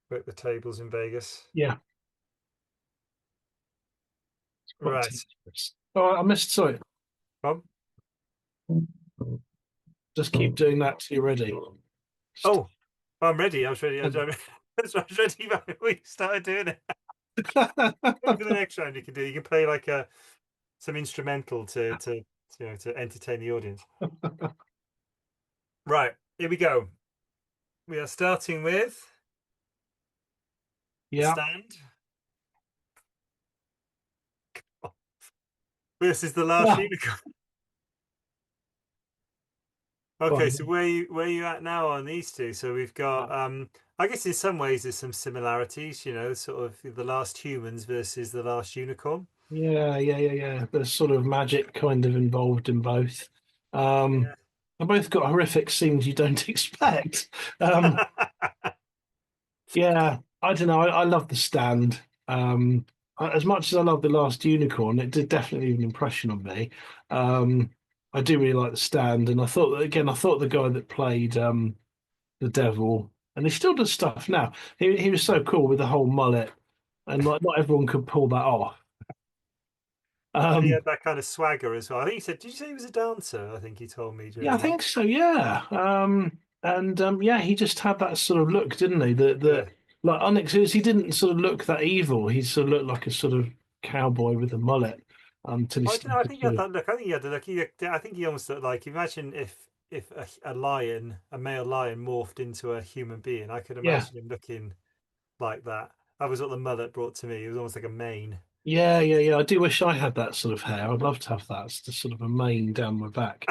Work the tables in Vegas. yeah, it's quite Right. dangerous. Oh, I missed, sorry. Bob. Just keep doing that till you're ready. Oh, I'm ready. I was ready. And- I was ready when we started doing it. Maybe for the next round, you can do. You can play like a some instrumental to to entertain the audience. Right. Here we go. We are starting with the Yeah, stand versus the last yeah. unicorn. Go Okay, so on. where you at now on these two? So we've got I guess in some ways there's some similarities, sort of the last humans versus the last unicorn. Yeah, yeah, yeah, yeah. There's sort of magic kind of involved in both. Um, Yeah. they both got horrific scenes you don't expect. Um, yeah, I don't know. I love The Stand. As much as I love The Last Unicorn, it did definitely leave an impression on me. Um, I do really like The Stand, and I thought the guy that played the devil, and he still does stuff now. He was so cool with the whole mullet, and like not everyone could pull that off. And he Um, had that kind of swagger as well. I think he said, did you say he was a dancer? I think he told me Yeah, during I the. think so. Yeah, and yeah, he just had that sort of look, didn't he? Yeah. That like Onyx, he didn't sort of look that evil. He sort of looked like a sort of cowboy with a mullet until he I don't know. I started think he had sort of that look. I think he had the look. I think he almost looked like. Imagine if a lion, a male lion, morphed into a human being. I could yeah, imagine him looking like that. That was what the mullet brought to me. It was almost like a mane. yeah, yeah, yeah. I do wish I had that sort of hair. I'd love to have that. It's just sort of a mane down my back.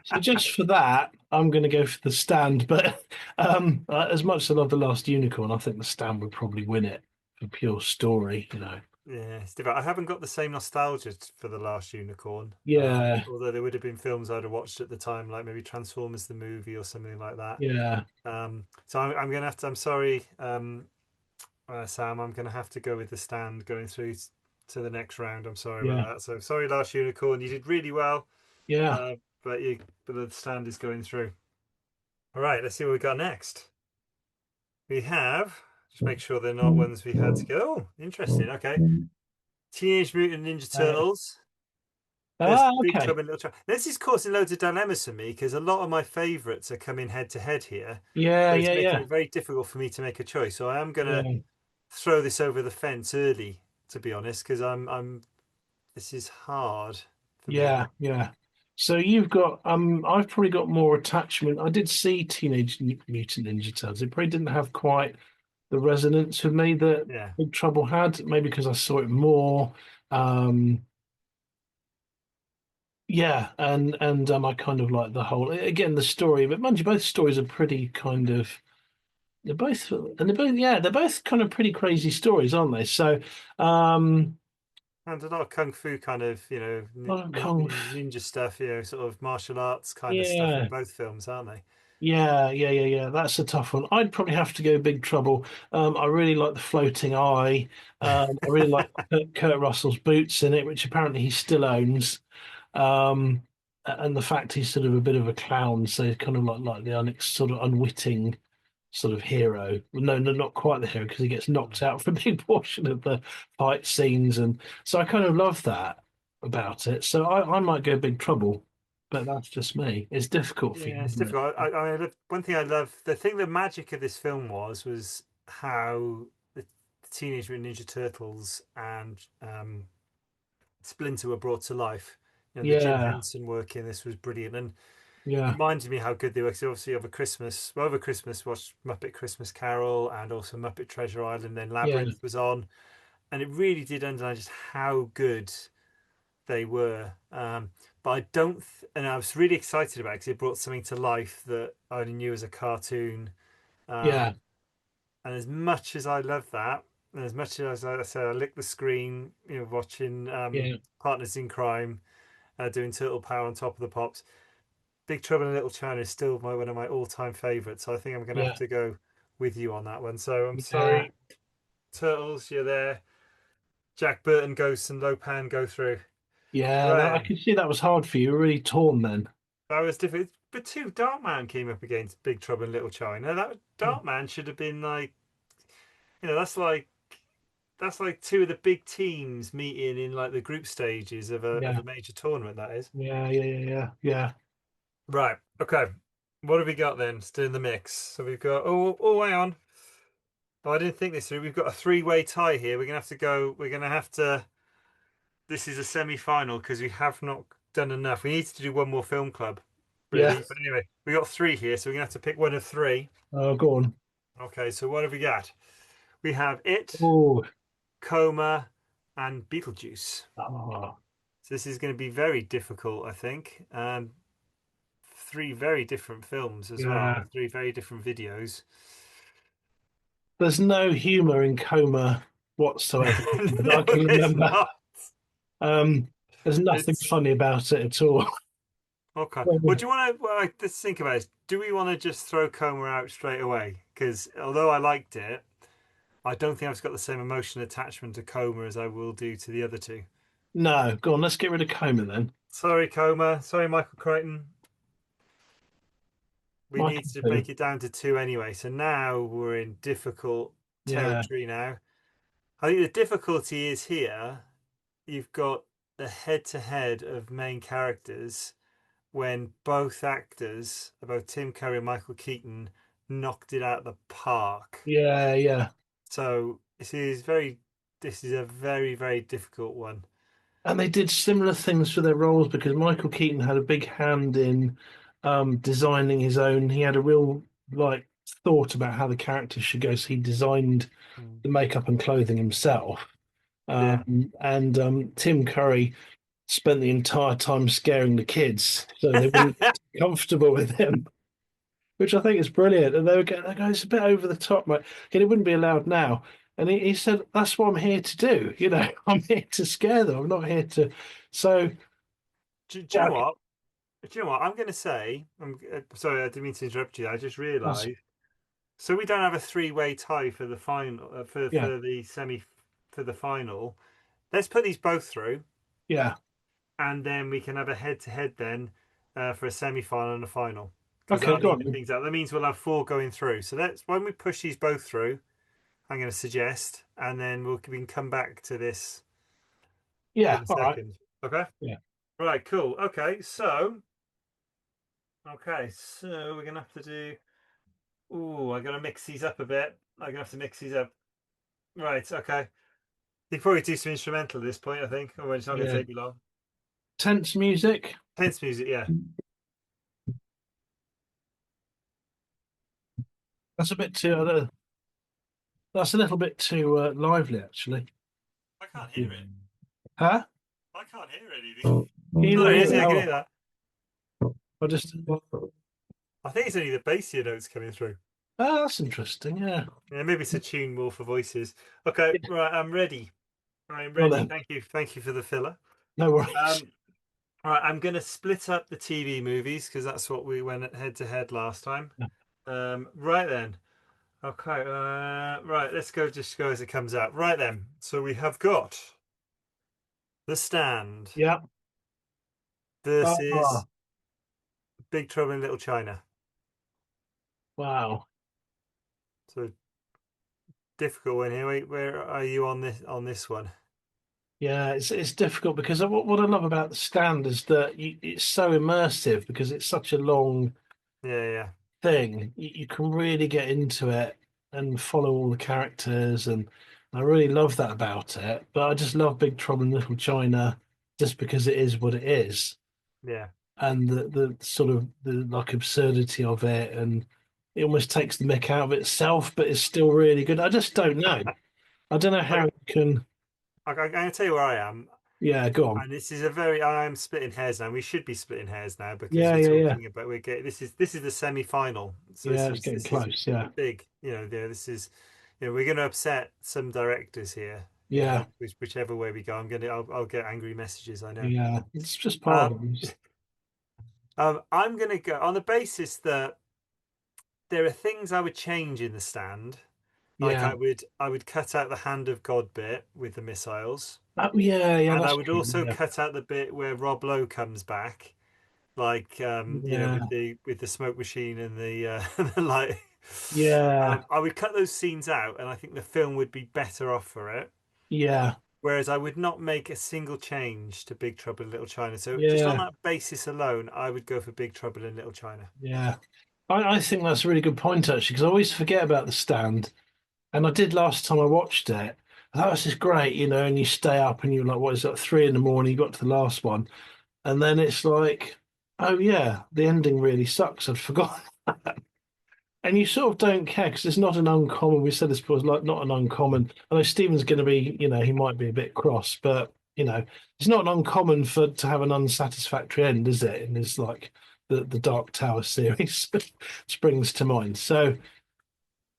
So just for that, I'm going to go for the stand. But as much as I love the Last Unicorn, I think the stand would probably win it for pure story. Yeah, it's different. I haven't got the same nostalgia for the Last Unicorn. Yeah, Although there would have been films I'd have watched at the time, like maybe Transformers the movie or something like that. yeah, So I'm gonna have to. I'm sorry, Sam. I'm gonna have to go with the stand going through to the next round. I'm sorry about yeah, that. So sorry, Last Unicorn. You did really well, yeah. uh, but the stand is going through. All right, let's see what we got next. We have. Just make sure they're not ones we had to go. Oh, interesting. Okay, Teenage Mutant Ninja Uh, Turtles versus Big okay. Trouble in Little China. This is causing loads of dilemmas for me because a lot of my favourites are coming head to head here. Yeah, So it's yeah, making yeah, it very difficult for me to make a choice. So I am gonna yeah, throw this over the fence early, to be honest, because I'm this is hard for me. yeah, yeah. So you've got I've probably got more attachment. I did see Mutant Ninja Turtles. It probably didn't have quite the resonance with me that Yeah. Big Trouble had, maybe because I saw it more. Um yeah, and I kind of like the whole again the story, but mind you, both stories are pretty kind of they're both kind of pretty crazy stories, aren't they? So um And a lot of kung fu kind of, well, Kong, ninja stuff, sort of martial arts kind of stuff in yeah. both films, aren't they? Yeah. That's a tough one. I'd probably have to go Big Trouble. I really like the floating eye. I really like Kurt Russell's boots in it, which apparently he still owns. Um, and the fact he's sort of a bit of a clown, so he's kind of like the sort of unwitting sort of hero. No, not quite the hero because he gets knocked out for a big portion of the fight scenes, and so I kind of love that about it. So I might go Big Trouble, but that's just me. It's difficult for Yeah, you, it's isn't it? difficult. One thing I love, the thing, the magic of this film was how the Teenage Mutant Ninja Turtles and Splinter were brought to life. The Jim Yeah, Henson work in this was brilliant, and yeah, reminded me how good they were. 'Cause obviously, over Christmas, watched Muppet Christmas Carol and also Muppet Treasure Island. Then yeah, Labyrinth was on, and it really did underline just how good they were. But I don't, and I was really excited about it because it brought something to life that I only knew as a cartoon. yeah, Um, and as much as I love that, and as much as I said, I licked the screen, watching yeah, Partners in Crime, doing Turtle Power on Top of the Pops. Big Trouble in Little China is still one of my all-time favorites. So I think I'm going to have yeah, to go with you on that one. So I'm yeah, sorry, Turtles, you're there. Jack Burton Ghosts and Lopan go through. yeah. That, I Right. could see that was hard for you. You were really torn then. That was difficult. But two, Darkman came up against Big Trouble in Little China. That Darkman should have been like, that's like two of the big teams meeting in like the group stages of a Yeah, major tournament. That is yeah. right. Okay, what have we got then? Still in the mix. So we've got. Oh, hang on. Oh, I didn't think this through. We've got a three-way tie here. We're gonna have to go. We're gonna have to. This is a semi-final because we have not done enough. We need to do one more film club, Yeah. really. But anyway, we got three here, so we're gonna have to pick one of three. Oh, go on. Okay, so what have we got? We have It, Oh, Coma, and Beetlejuice. oh, So this is going to be very difficult, I think. Three very different films as well, yeah. three very different videos. There's no humor in Coma whatsoever that I No, can it's remember. not. Um, there's nothing It's funny about it at all. okay. Well, do you want to? Well, let's think about it. Do we want to just throw Coma out straight away? Because although I liked it, I don't think I've got the same emotional attachment to Coma as I will do to the other two. No, go on. Let's get rid of Coma then. Sorry, Coma. Sorry, Michael Crichton. We need Michael to Poo. make it down to two anyway. So now we're in difficult Yeah, territory now. I think the difficulty is here. You've got the head to head of main characters when both actors, both Tim Curry and Michael Keaton, knocked it out of the park. yeah. So this is a very, very difficult one. And they did similar things for their roles because Michael Keaton had a big hand in designing his own. He had a real like thought about how the characters should go, so he designed Mm. the makeup and clothing himself. Yeah. And Tim Curry spent the entire time scaring the kids so they wouldn't get comfortable with him, which I think is brilliant. And they go, it's a bit over the top, mate. And it wouldn't be allowed now. And he said, that's what I'm here to do. I'm here to scare them. I'm not here to. So, Do you yeah, know what? Do you know what? I'm going to say, I'm sorry, I didn't mean to interrupt you. I just that's, realised. So we don't have a three-way tie for the final, yeah, for the semi, for the final. Let's put these both through, yeah. and then we can have a head-to-head then for a semi-final and a final, because Okay, that'll go even on. things out. That means we'll have four going through. So let's when we push these both through, I'm going to suggest, and then we can come back to this Yeah, in a all right. second. Okay. Yeah, Right. Cool. Okay. So we're gonna have to do. Ooh, I'm gonna mix these up a bit. I'm gonna have to mix these up. Right. Okay. You probably do some instrumental at this point, I think, or it's not going to yeah. take me long. Tense music. Tense music, yeah. That's a bit too. That's a little bit too lively, actually. I can't hear it. Huh? I can't hear anything. Can you not Sorry, hear yes, it? I can hear Oh, that. I just. I think it's only the bassier notes coming through. Oh, that's interesting. Yeah. Yeah, maybe it's a tune more for voices. Okay, right, I'm ready. I'm Well ready. then, Thank you for the filler. no worries. All right, I'm going to split up the TV movies because that's what we went head to head last time. Right then. Okay, right, let's go just go as it comes out. Right then. So we have got The Stand Yeah. versus Oh, Big Trouble in Little China. wow. So difficult one here. Wait, where are you on this one? Yeah, it's difficult because what I love about the stand is that it's so immersive because it's such a long Yeah, yeah, thing. You can really get into it and follow all the characters, and I really love that about it. But I just love Big Trouble in Little China just because it is what it is, yeah. and the sort of the like absurdity of it, and it almost takes the mick out of itself, but it's still really good. I just don't know. I don't know how I, you can. I'm going to tell you where I am. Yeah, go on. And this is a very I'm splitting hairs now. We should be splitting hairs now because Yeah, we're yeah, yeah, talking about we're getting this is the semi-final. So yeah. It's getting this is close. Yeah, big. This is we're going to upset some directors here. yeah, Whichever way we go, I'll get angry messages. I know. yeah. It's just part Um, of it. I'm going to go on the basis that there are things I would change in the stand. Like Yeah. I would cut out the hand of God bit with the missiles, Yeah, yeah. and I That's would true. also Yeah, cut out the bit where Rob Lowe comes back like yeah, with the smoke machine and the the light. yeah, I would cut those scenes out, and I think the film would be better off for it. yeah, Whereas I would not make a single change to Big Trouble in Little China. So just on yeah, that basis alone, I would go for Big Trouble in Little China. yeah. I think that's a really good point actually, because I always forget about the stand, and I did last time I watched it. I thought this is great, and you stay up and you're like, what is that, 3 in the morning? You got to the last one, and then it's like, oh yeah, the ending really sucks. I'd forgotten. And you sort of don't care because it's not an uncommon. We said this before, it's like not an uncommon. I know Stephen's going to be, he might be a bit cross, but it's not uncommon to have an unsatisfactory end, is it? And it's like the Dark Tower series springs to mind. So,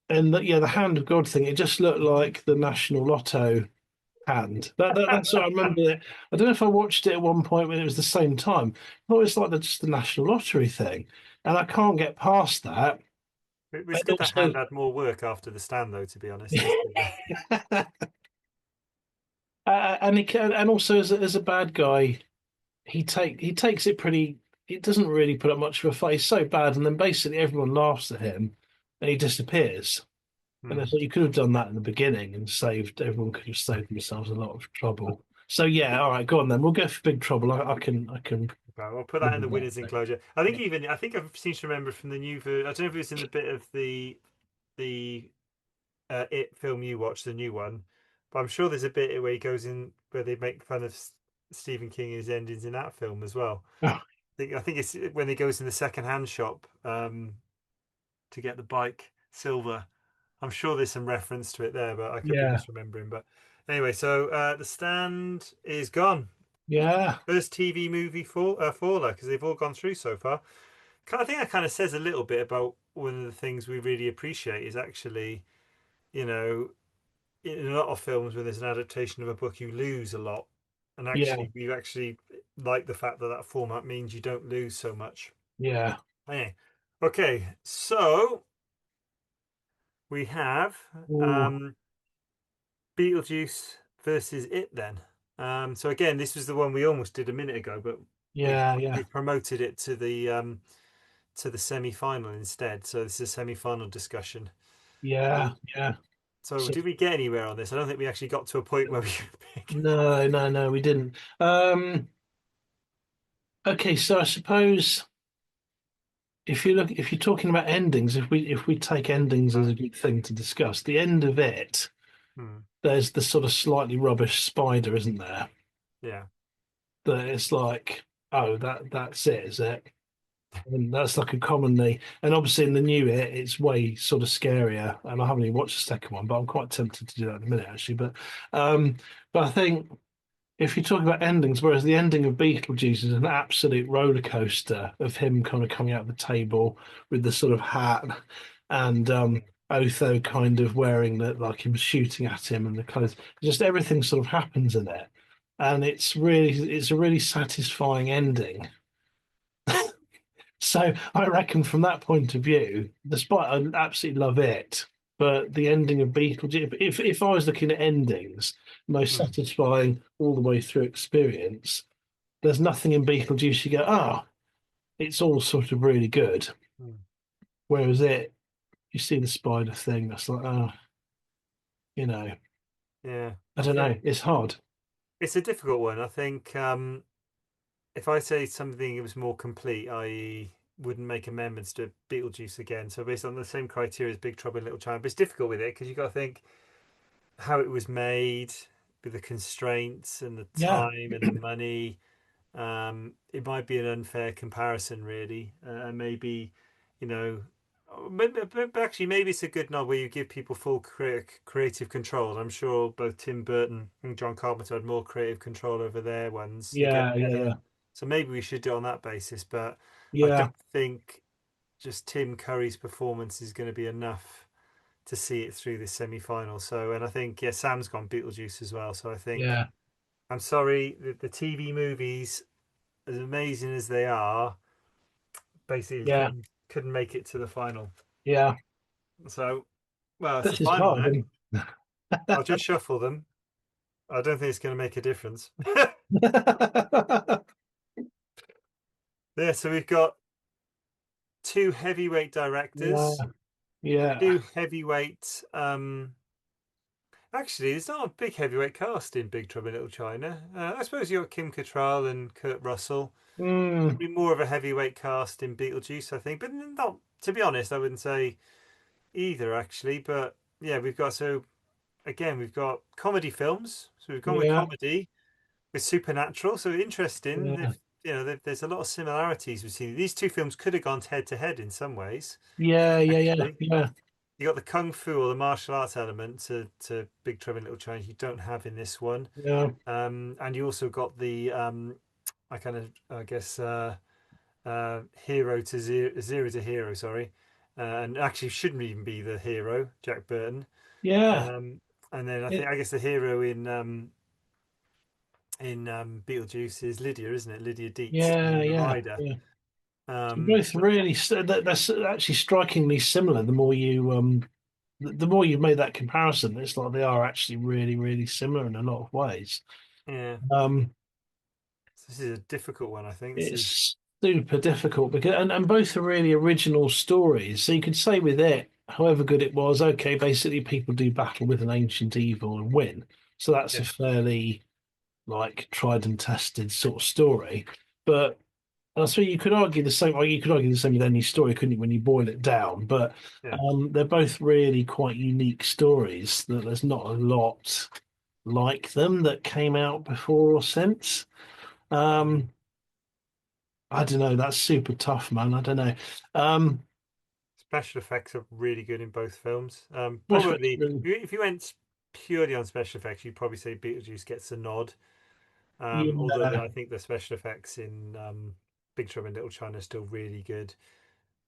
and yeah, the Hand of God thing, it just looked like the National Lotto hand. That's what I remember. I don't know if I watched it at one point when it was the same time. I thought it was like just the National Lottery thing, and I can't get past that. It was And good that also, Hand had more work after the stand, though. To be honest, this bit there. and also as a bad guy, he takes it pretty. He doesn't really put up much of a fight. He's so bad, and then basically everyone laughs at him, and he disappears. And I Hmm. thought you could have done that in the beginning and saved. Everyone could have saved themselves a lot of trouble. So yeah, all right, go on then. We'll go for Big Trouble. I can Well, I'll put that live in the with that. winners But enclosure. I think I've seemed to remember from the new version. I don't know if it was in the bit of the It film you watched, the new one, but I'm sure there's a bit where he goes in where they make fun of Stephen King and his endings in that film as well. yeah, I think it's when he goes in the second hand shop to get the bike silver. I'm sure there's some reference to it there, but I could be yeah, misremembering. But anyway, so the stand is gone. yeah, First TV movie for Faller because they've all gone through so far. I think that kind of says a little bit about one of the things we really appreciate is actually, you know, in a lot of films when there's an adaptation of a book, you lose a lot, and yeah, actually, we actually like the fact that that format means you don't lose so much. yeah. Anyway, okay, so we have Ooh, um, Beetlejuice versus It. Then, so again, this was the one we almost did a minute ago, but we've yeah, yeah, we've promoted it to the semi-final instead. So this is a semi-final discussion. yeah, Um, yeah. so So did we get anywhere on this? I don't think we actually got to a point where we could pick. no, no, no, we didn't. Okay, so I suppose if you're talking about endings, if we take endings as a good thing to discuss, the end of it, Hmm, there's the sort of slightly rubbish spider, isn't there? yeah. that it's like, oh, that's it, is it? And that's like a commonly, and obviously in the new it's way sort of scarier. And I haven't even watched the second one, but I'm quite tempted to do that in a minute, actually. Um, but I think if you talk about endings, whereas the ending of Beetlejuice is an absolute roller coaster of him kind of coming out of the table with the sort of hat and Otho kind of wearing the like him shooting at him and the clothes, just everything sort of happens in it. And it's a really satisfying ending. So I reckon from that point of view, despite I absolutely love it, but the ending of Beetlejuice, if I was looking at endings, most Mm, satisfying all the way through experience, there's nothing in Beetlejuice you go, ah, it's all sort of really good. mm. Whereas you see the spider thing, that's like, oh, you know, Yeah, I I don't know, think it's hard. it's a difficult one. I think if I say something was more complete, i.e., wouldn't make amendments to Beetlejuice again, so based on the same criteria as Big Trouble in Little China, but it's difficult with it because you got to think how it was made, with the constraints and the Yeah, time and the money. It might be an unfair comparison, really, and maybe, you know, but actually, maybe it's a good nod where you give people full creative control. I'm sure both Tim Burton and John Carpenter had more creative control over their ones. You get yeah, yeah, better, yeah, so maybe we should do it on that basis. But I yeah, don't think just Tim Curry's performance is going to be enough to see it through this semi-final. So, and I think yeah, Sam's gone Beetlejuice as well. So I think yeah, I'm sorry, the TV movies, as amazing as they are, basically yeah, couldn't make it to the final. yeah. So, well, it's the This is final hard. now. I'll just shuffle them. I don't think it's going to make a difference. Yeah, so we've got two heavyweight Yeah, directors, yeah. two heavyweight. Actually, there's not a big heavyweight cast in Big Trouble in Little China. I suppose you got Kim Cattrall and Kurt Russell. Mm, Probably more of a heavyweight cast in Beetlejuice, I think, but not. To be honest, I wouldn't say either actually. But yeah, we've got so again we've got comedy films. So we've gone with yeah, comedy with supernatural. So interesting. yeah, If you know, there's a lot of similarities between these two films. Could have gone head to head in some ways. yeah, yeah, yeah, Actually, yeah, you got the kung fu or the martial arts element to Big Trouble in Little China. You don't have in this one. yeah, And you also got the I kind of I guess hero to zero to hero. Sorry, and actually shouldn't even be the hero, Jack Burton. yeah. Um, and then It, I guess the hero in Beetlejuice is Lydia, isn't it? Lydia Deetz, yeah, the yeah, rider. yeah. They're both But really that's actually strikingly similar. The more you've made that comparison, it's like they are actually really, really similar in a lot of ways. yeah, Um, this is a difficult one. I think this is it's super difficult because and both are really original stories. So you could say with it, however good it was, okay, basically people do battle with an ancient evil and win. So that's yeah, a fairly like tried and tested sort of story. But and I suppose you could argue the same. Or you could argue the same with any story, couldn't you, when you boil it down? But yeah, they're both really quite unique stories. That there's not a lot like them that came out before or since. mm. Um, I don't know. That's super tough, man. I don't know. Um, Special effects are really good in both films. West Probably Really, if you went purely on special effects, you'd probably say Beetlejuice gets a nod. Although yeah, I think the special effects in Big Trouble in Little China are still really good.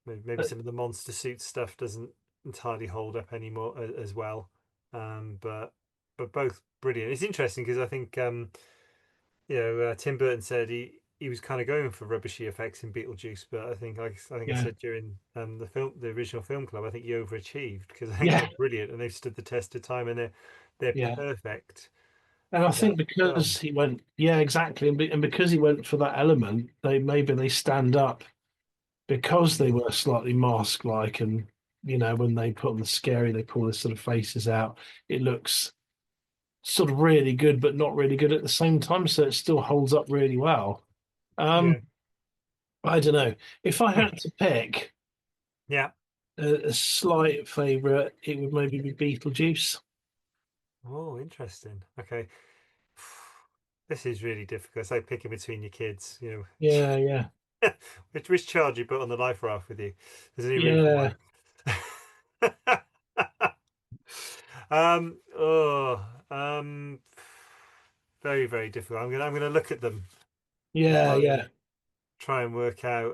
Maybe but some of the monster suit stuff doesn't entirely hold up anymore as well. But both brilliant. It's interesting because I think Tim Burton said he was kind of going for rubbishy effects in Beetlejuice, but I think I yeah, said during the original film club, I think he overachieved because I think yeah, they're brilliant and they've stood the test of time and they're yeah. perfect And I for that think film. because he went, yeah, exactly, and because he went for that element, they stand up because they Mm. were slightly mask-like, and when they put on the scary, they pull their sort of faces out. It looks sort of really good, but not really good at the same time, so it still holds up really well. Yeah, Um, I don't know. If I had to pick yeah. a slight favorite, it would maybe be Beetlejuice. Oh, interesting. Okay. This is really difficult. It's like picking between your kids, Yeah, yeah, which child you put on the life raft with you. There's only room for yeah, one. Oh, very, very difficult. I'm gonna look at them and yeah, yeah. try and work out.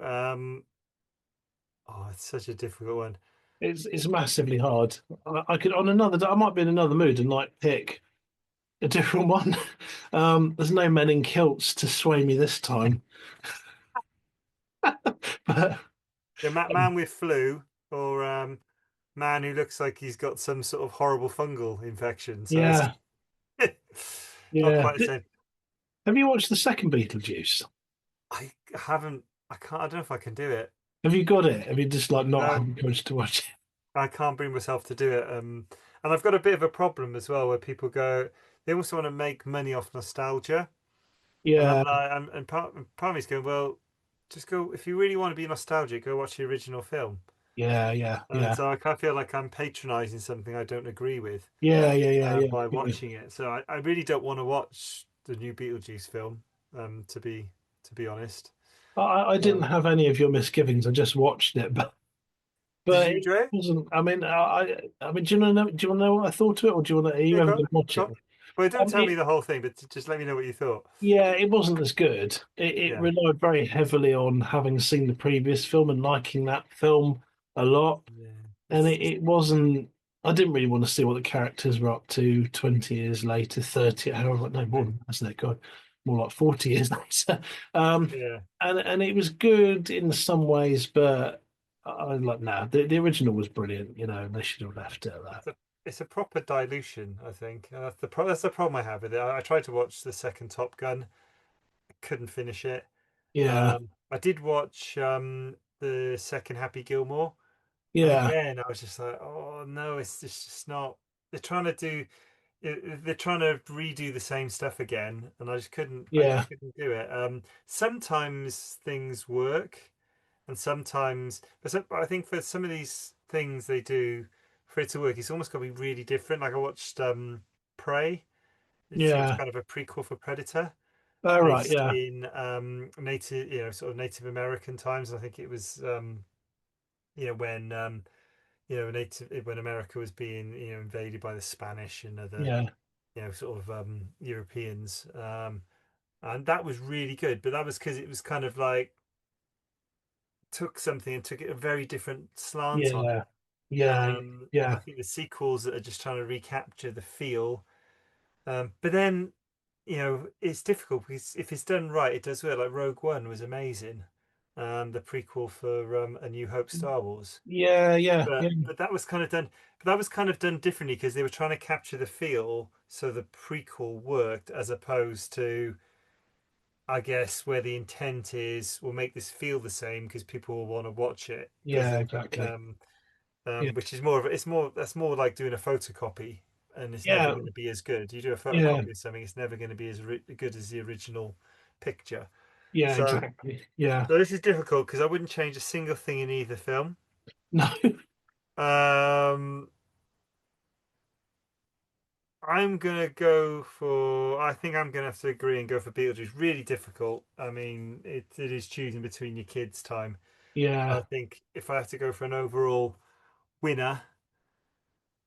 Oh, it's such a difficult one. It's massively hard. I could on another day, I might be in another mood and like pick a different one. There's no men in kilts to sway me this time. But Yeah, man with flu or man who looks like he's got some sort of horrible fungal infection. So it's yeah, not yeah. quite the same. Have you watched the second Beetlejuice? I haven't. I can't. I don't know if I can do it. Have you got it? Have you just like not No, had the courage to watch it? I can't bring myself to do it. And I've got a bit of a problem as well, where people go, they also want to make money off nostalgia, and I'm Yeah, like, and part of me's going, well, just go if you really want to be nostalgic, go watch the original film. yeah, yeah, And yeah, so I kind of feel like I'm patronizing something I don't agree with yeah, yeah, yeah, yeah, by yeah. watching it. So I really don't want to watch the new Beetlejuice film, to be honest. I didn't Um, have any of your misgivings. I just watched it, did but you it enjoy it? wasn't. I mean, do you want to know? Do you want to know what I thought of it, or do you want to? Are you Yeah, ever go, going to watch it? go. Well, don't tell me It, the whole thing, but just let me know what you thought. yeah, it wasn't as good. It Yeah. relied very heavily on having seen the previous film and liking that film a lot. Yeah. And It's it wasn't. I didn't really want to see what the characters were up to 20 years later, 30, however, no more yeah. than that, isn't it? God, more like 40 years later. Um, Yeah. and it was good in some ways, but I like no, the original was brilliant, and they should have left it at that. It's a proper dilution, I think. And that's the problem I have with it. I tried to watch the second Top Gun, couldn't finish it. Yeah, I did watch the second Happy Gilmore, and yeah, again, I was just like, oh no, it's just not. They're trying to do. They're trying to redo the same stuff again, and I just yeah, couldn't do it. Sometimes things work, and sometimes, I think for some of these things they do, for it to work, it's almost got to be really different. Like I watched Prey. It was yeah. kind of a prequel for Predator, All right, based yeah, in native, sort of Native American times. I think it was, when when America was being invaded by the Spanish and other yeah, sort of Europeans. And that was really good, but that was because it was kind of like took something and took it a very different slant on yeah, it. yeah, I yeah, think the sequels that are just trying to recapture the feel, but then it's difficult because if it's done right, it does well. Like Rogue One was amazing, the prequel for A New Hope Star Wars. yeah, yeah, yeah, But that was kind of done. But that was kind of done differently because they were trying to capture the feel, so the prequel worked as opposed to, I guess, where the intent is, we'll make this feel the same because people will want to watch it because yeah, exactly. Yeah, which is more of it's more that's more like doing a photocopy, and it's never yeah, going to be as good. You do a yeah, photocopy of something, it's never going to be as good as the original picture. yeah, So, exactly. Yeah. so this is difficult because I wouldn't change a single thing in either film. No. Um, I think I'm gonna have to agree and go for Beetlejuice. Really difficult. I mean, it is choosing between your kids' time. I Yeah, think if I have to go for an overall winner,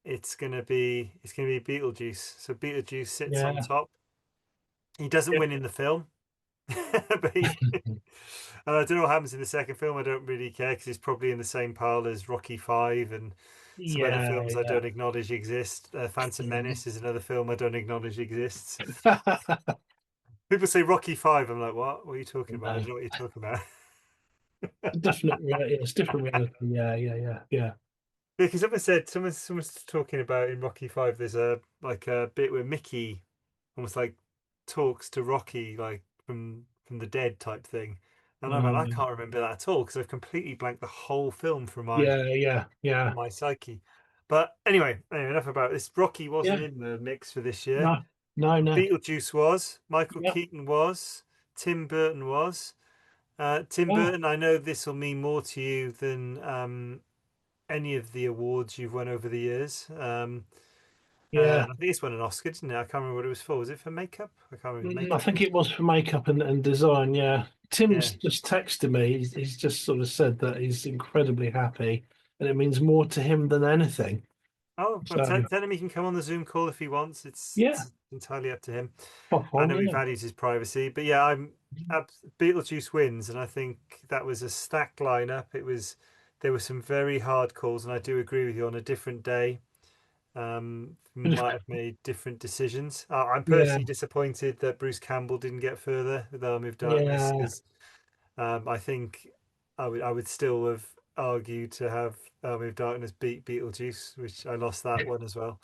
it's gonna be Beetlejuice. So Beetlejuice sits on yeah, top. He doesn't yeah, win in the film, but and I don't know what happens in the second film. I don't really care because he's probably in the same pile as Rocky Five and some other yeah, films I yeah. don't acknowledge exist. Phantom Menace is another film I don't acknowledge exists. People say Rocky Five. I'm like, what? What are you talking about? I No, don't know what you're talking about. definite reality. It's different reality. Yeah, yeah, yeah, yeah, Because someone's talking about in Rocky Five. There's a like a bit where Mickey almost like talks to Rocky like from the dead type thing, and I'm like, I um, can't remember that at all because I've completely blanked the whole film yeah, yeah, from yeah, my psyche. But anyway, enough about this. Rocky wasn't yeah. in the mix for this year. No, no, no. Beetlejuice was. Michael Yeah. Keaton was. Tim Burton was. Tim Oh, Burton, I know this will mean more to you than any of the awards you've won over the years. Yeah. I think it's won an Oscar, didn't it? I can't remember what it was for. Was it for makeup? I can't remember the I makeup think it Oscar. was for makeup and design. Yeah. Yeah. Tim's just texted me. He's just sort of said that he's incredibly happy, and it means more to him than anything. Oh, well, So tell him he can come on the Zoom call if he wants. yeah, It's entirely up to him. pop I on. know he Yeah. values his privacy, but yeah, Beetlejuice wins, and I think that was a stacked lineup. There were some very hard calls, and I do agree with you. On a different day, might have made different decisions. I'm Yeah. personally disappointed that Bruce Campbell didn't get further with Army of Darkness Yeah. because I think I would still have argued to have Army of Darkness beat Beetlejuice, which I lost that one as well.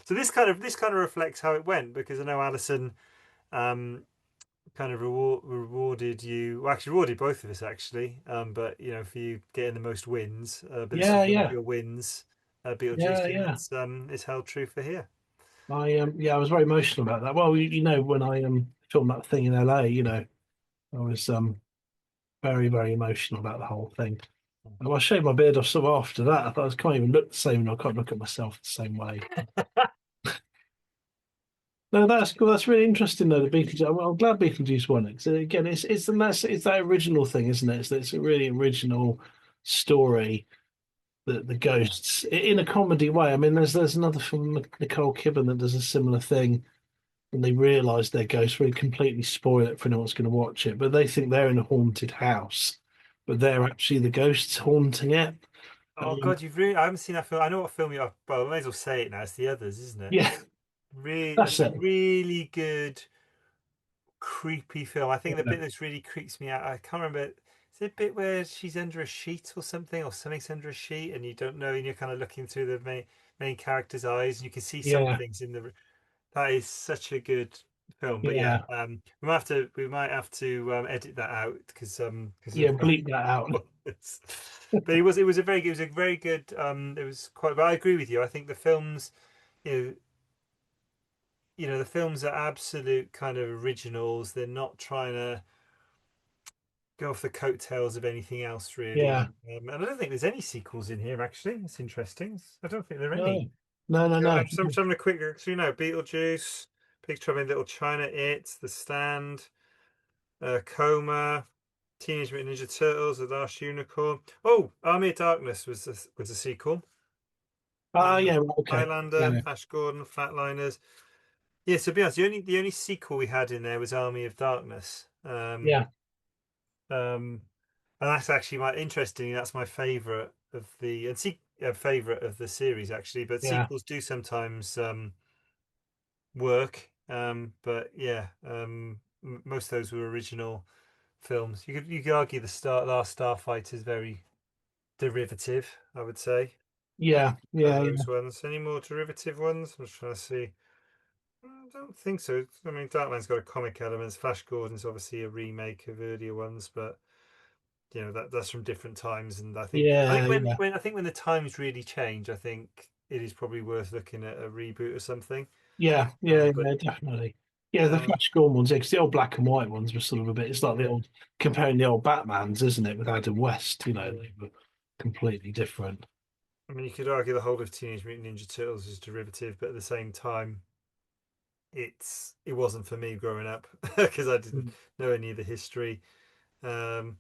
So this kind of reflects how it went because I know Alison um, kind of rewarded you. Well, actually, rewarded both of us actually. But for you getting the most wins. But this is Yeah. one of Yeah. your wins, Beetlejuice, Yeah. and Yeah. it's held true for here. I was very emotional about that. Well, when I filmed that thing in LA, I was very, very emotional about the whole thing. And I shaved my beard off sort of after that. I thought I can't even look the same, and I can't look at myself the same way. No, that's cool. That's really interesting, though. The Beetlejuice. I'm glad Beetlejuice won it. 'Cause again, it's that original thing, isn't it? It's a really original story. The Yeah. ghosts in a comedy way. I mean, there's another film, Nicole Kidman, that does a similar thing. And they realise they're ghosts, really completely spoil it for anyone that's going to watch it. But they think they're in a haunted house, but they're actually the ghosts haunting it. Oh Um, God, I haven't seen that film. I know what film you're. Well, I may as well say it now. It's the others, isn't it? yeah, Really, that's that's a it. really good creepy film. I think the Yeah, bit that's really creeps me out. I can't remember. Is it a bit where she's under a sheet or something's under a sheet, and you don't know, and you're kind of looking through the main character's eyes, and you can see some yeah, things in the. That is such a good film. But yeah, yeah, we might have to edit that out because yeah. of Bleep that out. but it was a very good it was quite. But I agree with you. I think the films, you know, the films are absolute kind of originals. They're not trying to go off the coattails of anything else, Yeah. really. And I don't think there's any sequels in here. Actually, it's interesting. I don't think there are No, any. no, no, no. I'm just having a quick look. So Beetlejuice, Big Trouble in Little China, It, The Stand, Coma, Teenage Mutant Ninja Turtles, The Last Unicorn. Oh, Army of Darkness was a sequel. Uh, Yeah. Right, okay. Highlander, Yeah. Flash Gordon, Flatliners. Yeah, so to be honest, the only sequel we had in there was Army of Darkness. Yeah. Um, and that's actually my interesting. That's my favorite of the favorite of the series actually. But Yeah. sequels do sometimes work. But yeah, most of those were original films. You could argue the Last Starfighter is very derivative. I would say Yeah. of Yeah. Yeah. those ones. Any more derivative ones? I'm just trying to see. I don't think so. I mean, Darkman's got a comic elements. Flash Gordon's obviously a remake of earlier ones, but that's from different times. And I think Yeah. when Yeah. when I think when the times really change, I think it is probably worth looking at a reboot or something. Yeah. Yeah. But Yeah. Definitely. Yeah. The um, Flash Gordon ones, yeah, 'cause the old black and white ones were sort of a bit. It's like the yeah, old comparing the old Batmans, isn't it, with Adam West? yeah. They were completely different. I mean, you could argue the whole of Teenage Mutant Ninja Turtles is derivative, but at the same time, it wasn't for me growing up because I didn't Mm. know any of the history. Um,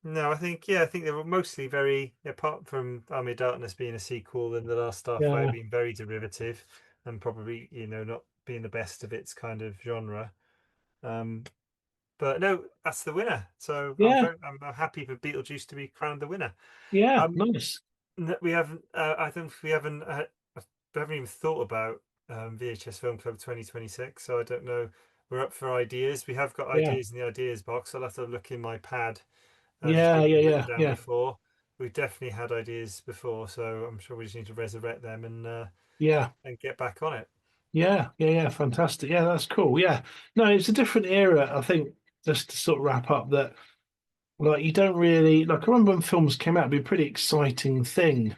No, I think they were mostly very, apart from Army of Darkness being a sequel and The Last Starfighter Yeah. being very derivative and probably, not being the best of its kind of genre. Um, but no, that's the winner. So Yeah. I'm happy for Beetlejuice to be crowned the winner. Yeah. Um, Nice. we haven't, I think we haven't even thought about VHS Film Club 2026. So I don't know. We're up for ideas. We have got Yeah. ideas in the ideas box. I'll have to look in my pad to see Yeah. what Yeah. we've written Yeah. down Yeah. before. We've definitely had ideas before, so I'm sure we just need to resurrect them Yeah. and get back on it. Yeah. Yeah. Yeah. Fantastic. Yeah. That's cool. Yeah. No, it's a different era. I think just to sort of wrap up that, like, you don't really like. I remember when films came out, it'd be a pretty exciting thing.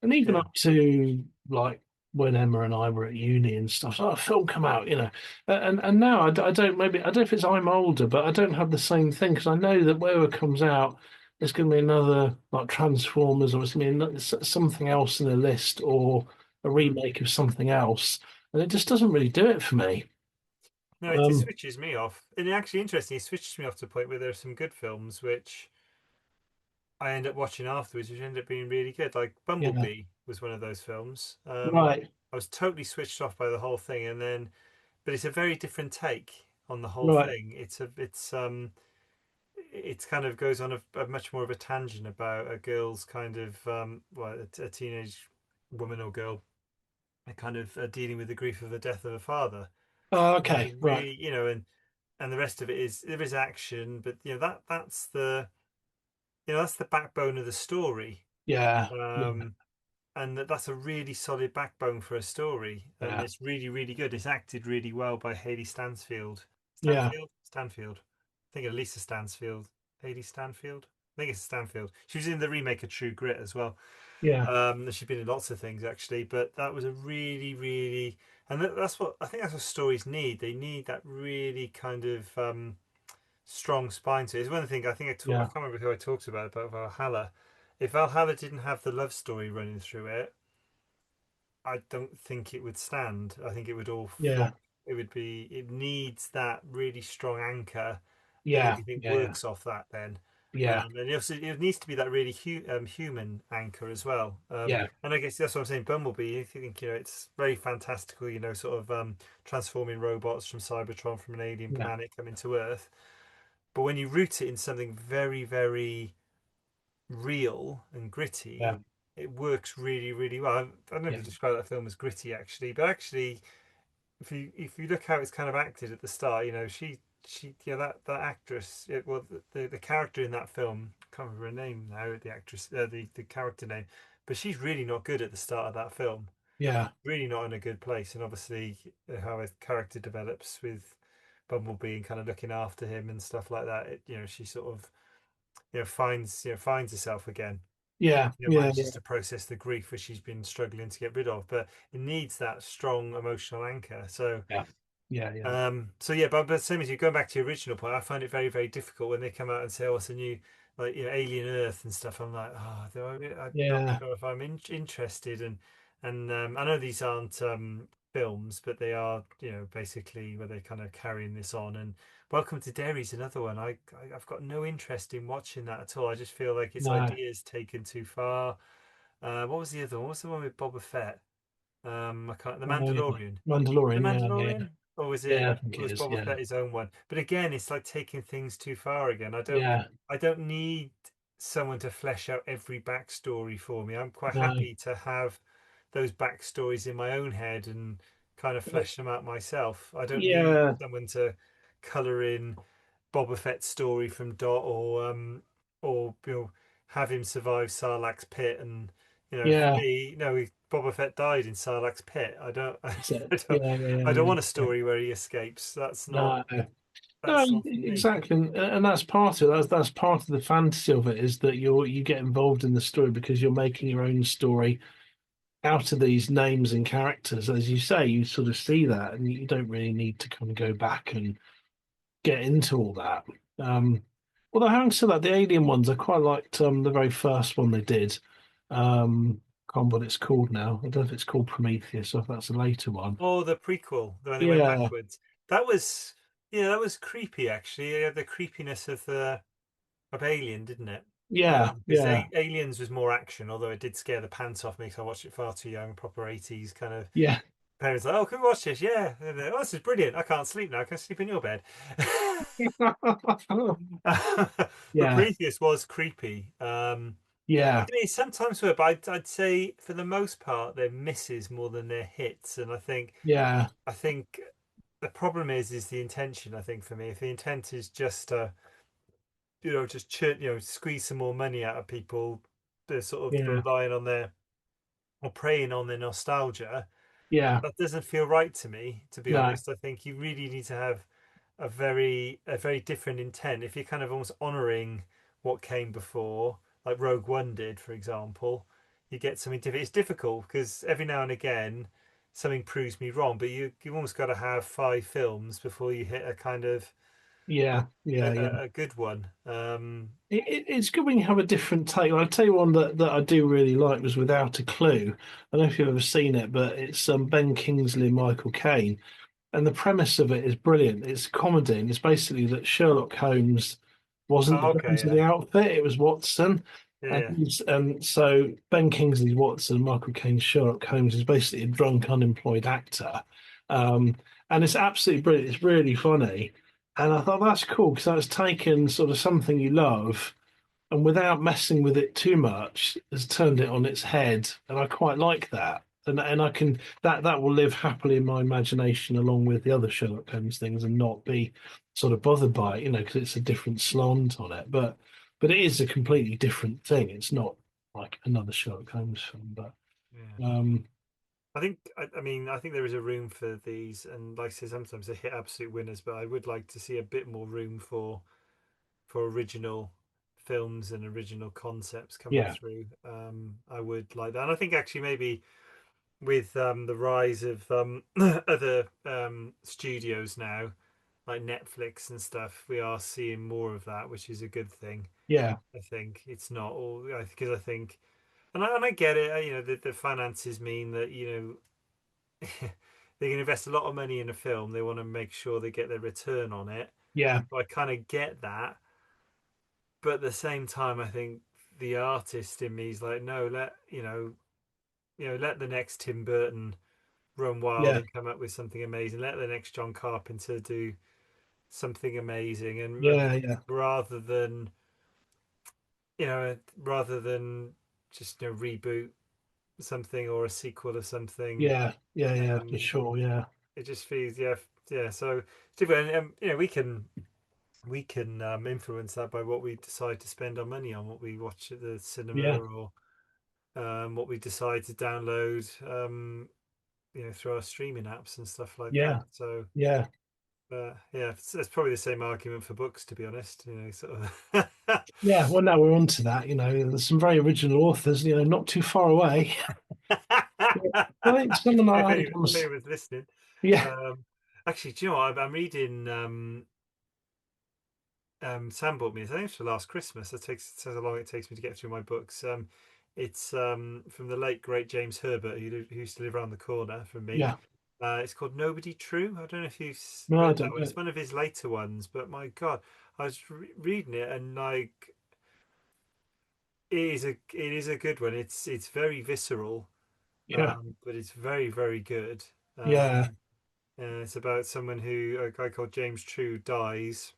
And even Yeah. up to like when Emma and I were at uni and stuff, so, oh, a film come out. And now I don't maybe I don't know if it's I'm older, but I don't have the same thing because I know that whatever comes out, there's going to be another like Transformers, or it's going to be something else in the list, or a Mm. remake of something else, and it just doesn't really do it for me. No, it Um, switches me off. And actually, interesting, it switches me off to the point where there are some good films which I end up watching afterwards, which end up being really good. Like yeah, Bumblebee was one of those films. right, I was totally switched off by the whole thing, and then, but it's a very different take on the whole right, thing. It's kind of goes on a much more of a tangent about a girl's kind of well, a teenage woman or girl, kind of dealing with the grief of the death of a father. oh, And it's a okay, right, really, and the rest of it is there is action, but that's the backbone of the story. yeah, yeah, Um, and that's a really solid backbone for a story, and yeah, it's really, really good. It's acted really well by Haley Stansfield. yeah, Stanfield. I think Elisa Stansfield. Haley Stanfield. I think it's Stanfield. She was in the remake of True Grit as well. yeah, She's been in lots of things actually, but that was a really, really, and that's what I think. That's what stories need. They need that really kind of strong spine to it. It's one of the things I yeah, can't remember who I talked about Valhalla. If Valhalla didn't have the love story running through it, I don't think it would stand. I think it would all yeah, flop. It needs that really strong anchor that yeah, everything yeah, yeah, works off that then. yeah, And it needs to be that really human anchor as well. yeah, And I guess that's what I'm saying. Bumblebee, I think, it's very fantastical, sort of transforming robots from Cybertron, from an alien yeah, planet coming to Earth. But when you root it in something very, very real and yeah, gritty, it works really, really well. I don't know if yeah, you describe that film as gritty actually, but actually, if you look how it's kind of acted at the start, yeah, that actress, well, the character in that film, I can't remember her name now, the actress, the character name, but she's really not good at the start of that film. yeah, Really not in a good place, and obviously how a character develops with Bumblebee and kind of looking after him and stuff like that. She sort of finds herself again, yeah, yeah, manages to process the grief which she's been struggling to get rid of, but it needs that strong emotional anchor. So yeah, yeah, yeah, yeah, but same as you, going back to your original point, I find it very, very difficult when they come out and say, "Oh, it's a new, like, Alien Earth and stuff." I'm like, "Oh, I'm not yeah, sure if I'm interested." And I know these aren't films, but they are, basically where they're kind of carrying this on. And Welcome to Derry's another one. I've got no interest in watching that at all. I just feel like its no, ideas taken too far. What was the other one? What's the one with Boba Fett? I can't. The yeah. Mandalorian. The Mandalorian, yeah, yeah, Mandalorian, or was yeah, it I think it was is, Boba yeah, Fett his own one? But again, it's like taking things too far again. yeah, I don't need someone to flesh out every backstory for me. I'm quite no, happy to have those backstories in my own head and kind of flesh them out myself. I don't need yeah, someone to color in Boba Fett's story from dot, or have him survive Sarlacc's pit. And for yeah, me, no, Boba Fett died in Sarlacc's pit. I don't that's it, I don't yeah, yeah, I yeah, don't yeah, want a yeah. story where he escapes. No, no, That's not for me. exactly, and that's part of it. That's part of the fantasy of it, is that you get involved in the story because you're making your own story out of these names and characters. As you say, you sort of see that, and you don't really need to kind of go back and get into all that. Um, Although having said that, the Alien ones I quite liked. The very first one they did. Can't remember what it's called now. I don't know if it's called Prometheus or if that's a later one. Or the prequel, when they went Yeah, backwards. That was Yeah, that was creepy actually. It had the creepiness of Alien, didn't it? yeah, Because yeah, Aliens was more action, although it did scare the pants off me because I watched it far too young, proper 80s kind of yeah, parents like, "Oh, can we watch this?" Yeah. And then, "Oh, this is brilliant. I can't sleep now. I can sleep in your bed." But yeah, Prometheus was creepy. yeah, I mean, sometimes were, but I'd say for the most part they're misses more than they're hits. And yeah, I think the problem is the intention. I think for me, if the intent is just to just squeeze some more money out of people, they're sort of yeah, relying on their or preying on their nostalgia. yeah, That doesn't feel right to me, to be no, honest. I think you really need to have a very different intent. If you're kind of almost honoring what came before, like Rogue One did, for example, you get something different. It's difficult because every now and again something proves me wrong, but you almost got to have five films before you hit a kind of Yeah, yeah, yeah. a good one. It's good when you have a different take. I'll tell you one that I do really like was Without a Clue. I don't know if you've ever seen it, but it's Ben Kingsley and Michael Caine. And the premise of it is brilliant. It's comedy, and it's basically that Sherlock Holmes wasn't the Oh, okay, brains of yeah, the outfit, it was Watson. yeah, And yeah. so Ben Kingsley's Watson, Michael Caine's Sherlock Holmes is basically a drunk, unemployed actor. Um, and it's absolutely brilliant. It's really funny. And I thought that's cool because that's taken sort of something you love and without messing with it too much, has turned it on its head, and I quite like that. And I can that will live happily in my imagination along with the other Sherlock Holmes things, and not be sort of bothered by it, because it's a different slant on it. But it is a completely different thing. It's not like another Sherlock Holmes film, but Yeah. um, I mean, I think there is a room for these, and like I say, sometimes they hit absolute winners. But I would like to see a bit more room for original films and original concepts coming yeah, through. I would like that, and I think actually maybe with the rise of other studios now, like Netflix and stuff, we are seeing more of that, which is a good thing. yeah, I think it's not all because I think, and I get it. The finances mean that they can invest a lot of money in a film. They want to make sure they get their return on it. yeah, So I kind of get that, but at the same time, I think the artist in me is like, no, let the next Tim Burton run wild yeah, and come up with something amazing. Let the next John Carpenter do something amazing, and yeah, yeah, rather than just reboot something or a sequel of something. yeah, yeah, yeah, for um sure, yeah, it just feels, yeah, so it's different. And we can influence that by what we decide to spend our money on, what we watch at the cinema, yeah, or what we decide to download through our streaming apps and stuff like that. yeah, So yeah. yeah, it's probably the same argument for books, to be honest. Sort of. Yeah, well, now we're on to that. There's some very original authors, not too far away. Yeah. I think someone if, like any, I if was, anyone's listening. yeah, um Actually, do you know what? I'm reading. Sam bought me, I think it's for last Christmas. Says how long it takes me to get through my books. It's from the late great James Herbert, who used to live around the corner from me. yeah. It's called Nobody True. I don't know if you've No, I read that don't one. know. It's one of his later ones, but my God, I was reading it, and like it is a good one. It's very visceral, Yeah, but it's very very good. yeah, And it's about someone who a guy called James True dies,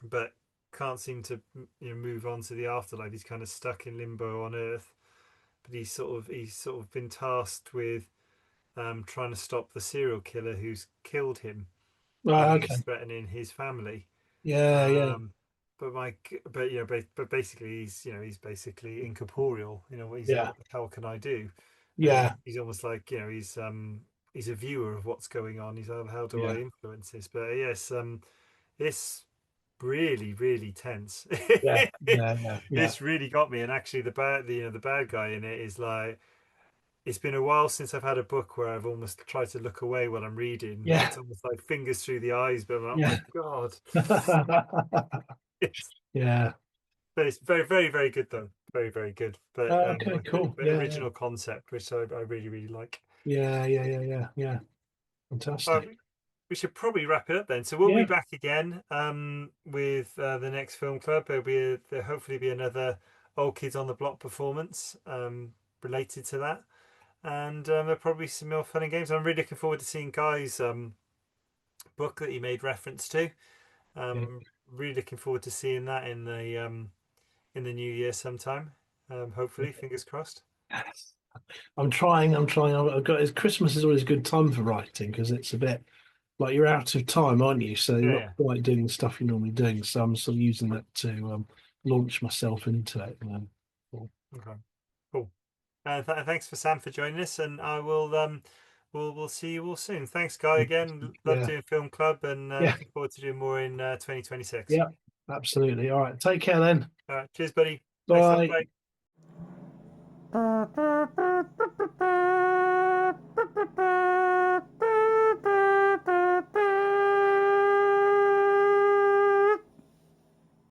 but can't seem to move on to the afterlife. He's kind of stuck in limbo on Earth, but he's sort of been tasked with trying to stop the serial killer who's killed him, right, who's okay. threatening his family. Yeah, yeah, Um, but basically he's basically incorporeal. He's like, yeah, what the hell can I do? And yeah, he's almost like he's a viewer of what's going on. He's like, how do I yeah, influence this? But yes, it's really really tense. yeah, yeah, yeah, yeah, It's really got me. And actually the bad guy in it is like, it's been a while since I've had a book where I've almost tried to look away while I'm reading. yeah, It's almost like fingers through the eyes, but I'm like, oh my yeah. God. It's, Yeah. but it's very very very good though, very very good. But Okay, like cool. the Yeah, yeah, original concept, which I really really like. yeah, yeah, yeah, yeah, yeah. uh, Fantastic. we should probably wrap it up then. So we'll be Yeah, back again with the next film club. There'll hopefully be another Old Kids on the Block performance related to that, and there'll probably be some more fun and games. I'm really looking forward to seeing Guy's book that he made reference to. yeah. Really looking forward to seeing that in the new year sometime. Hopefully, fingers crossed. I'm trying. I'm trying. I've got. Christmas is always a good time for writing because it's a bit like you're out of time, aren't you? So you're Yeah, not yeah. quite doing the stuff you're normally doing. So I'm sort of using that to launch myself into it. Cool. Okay, cool. Thanks for Sam for joining us, and I will we'll see you all soon. Thanks, Guy. Again, love Yeah, doing film club, and yeah, looking forward to doing more in 2026. yeah. Absolutely. All right. Take care then. All right, cheers, buddy. Thanks a lot. Bye. Bye.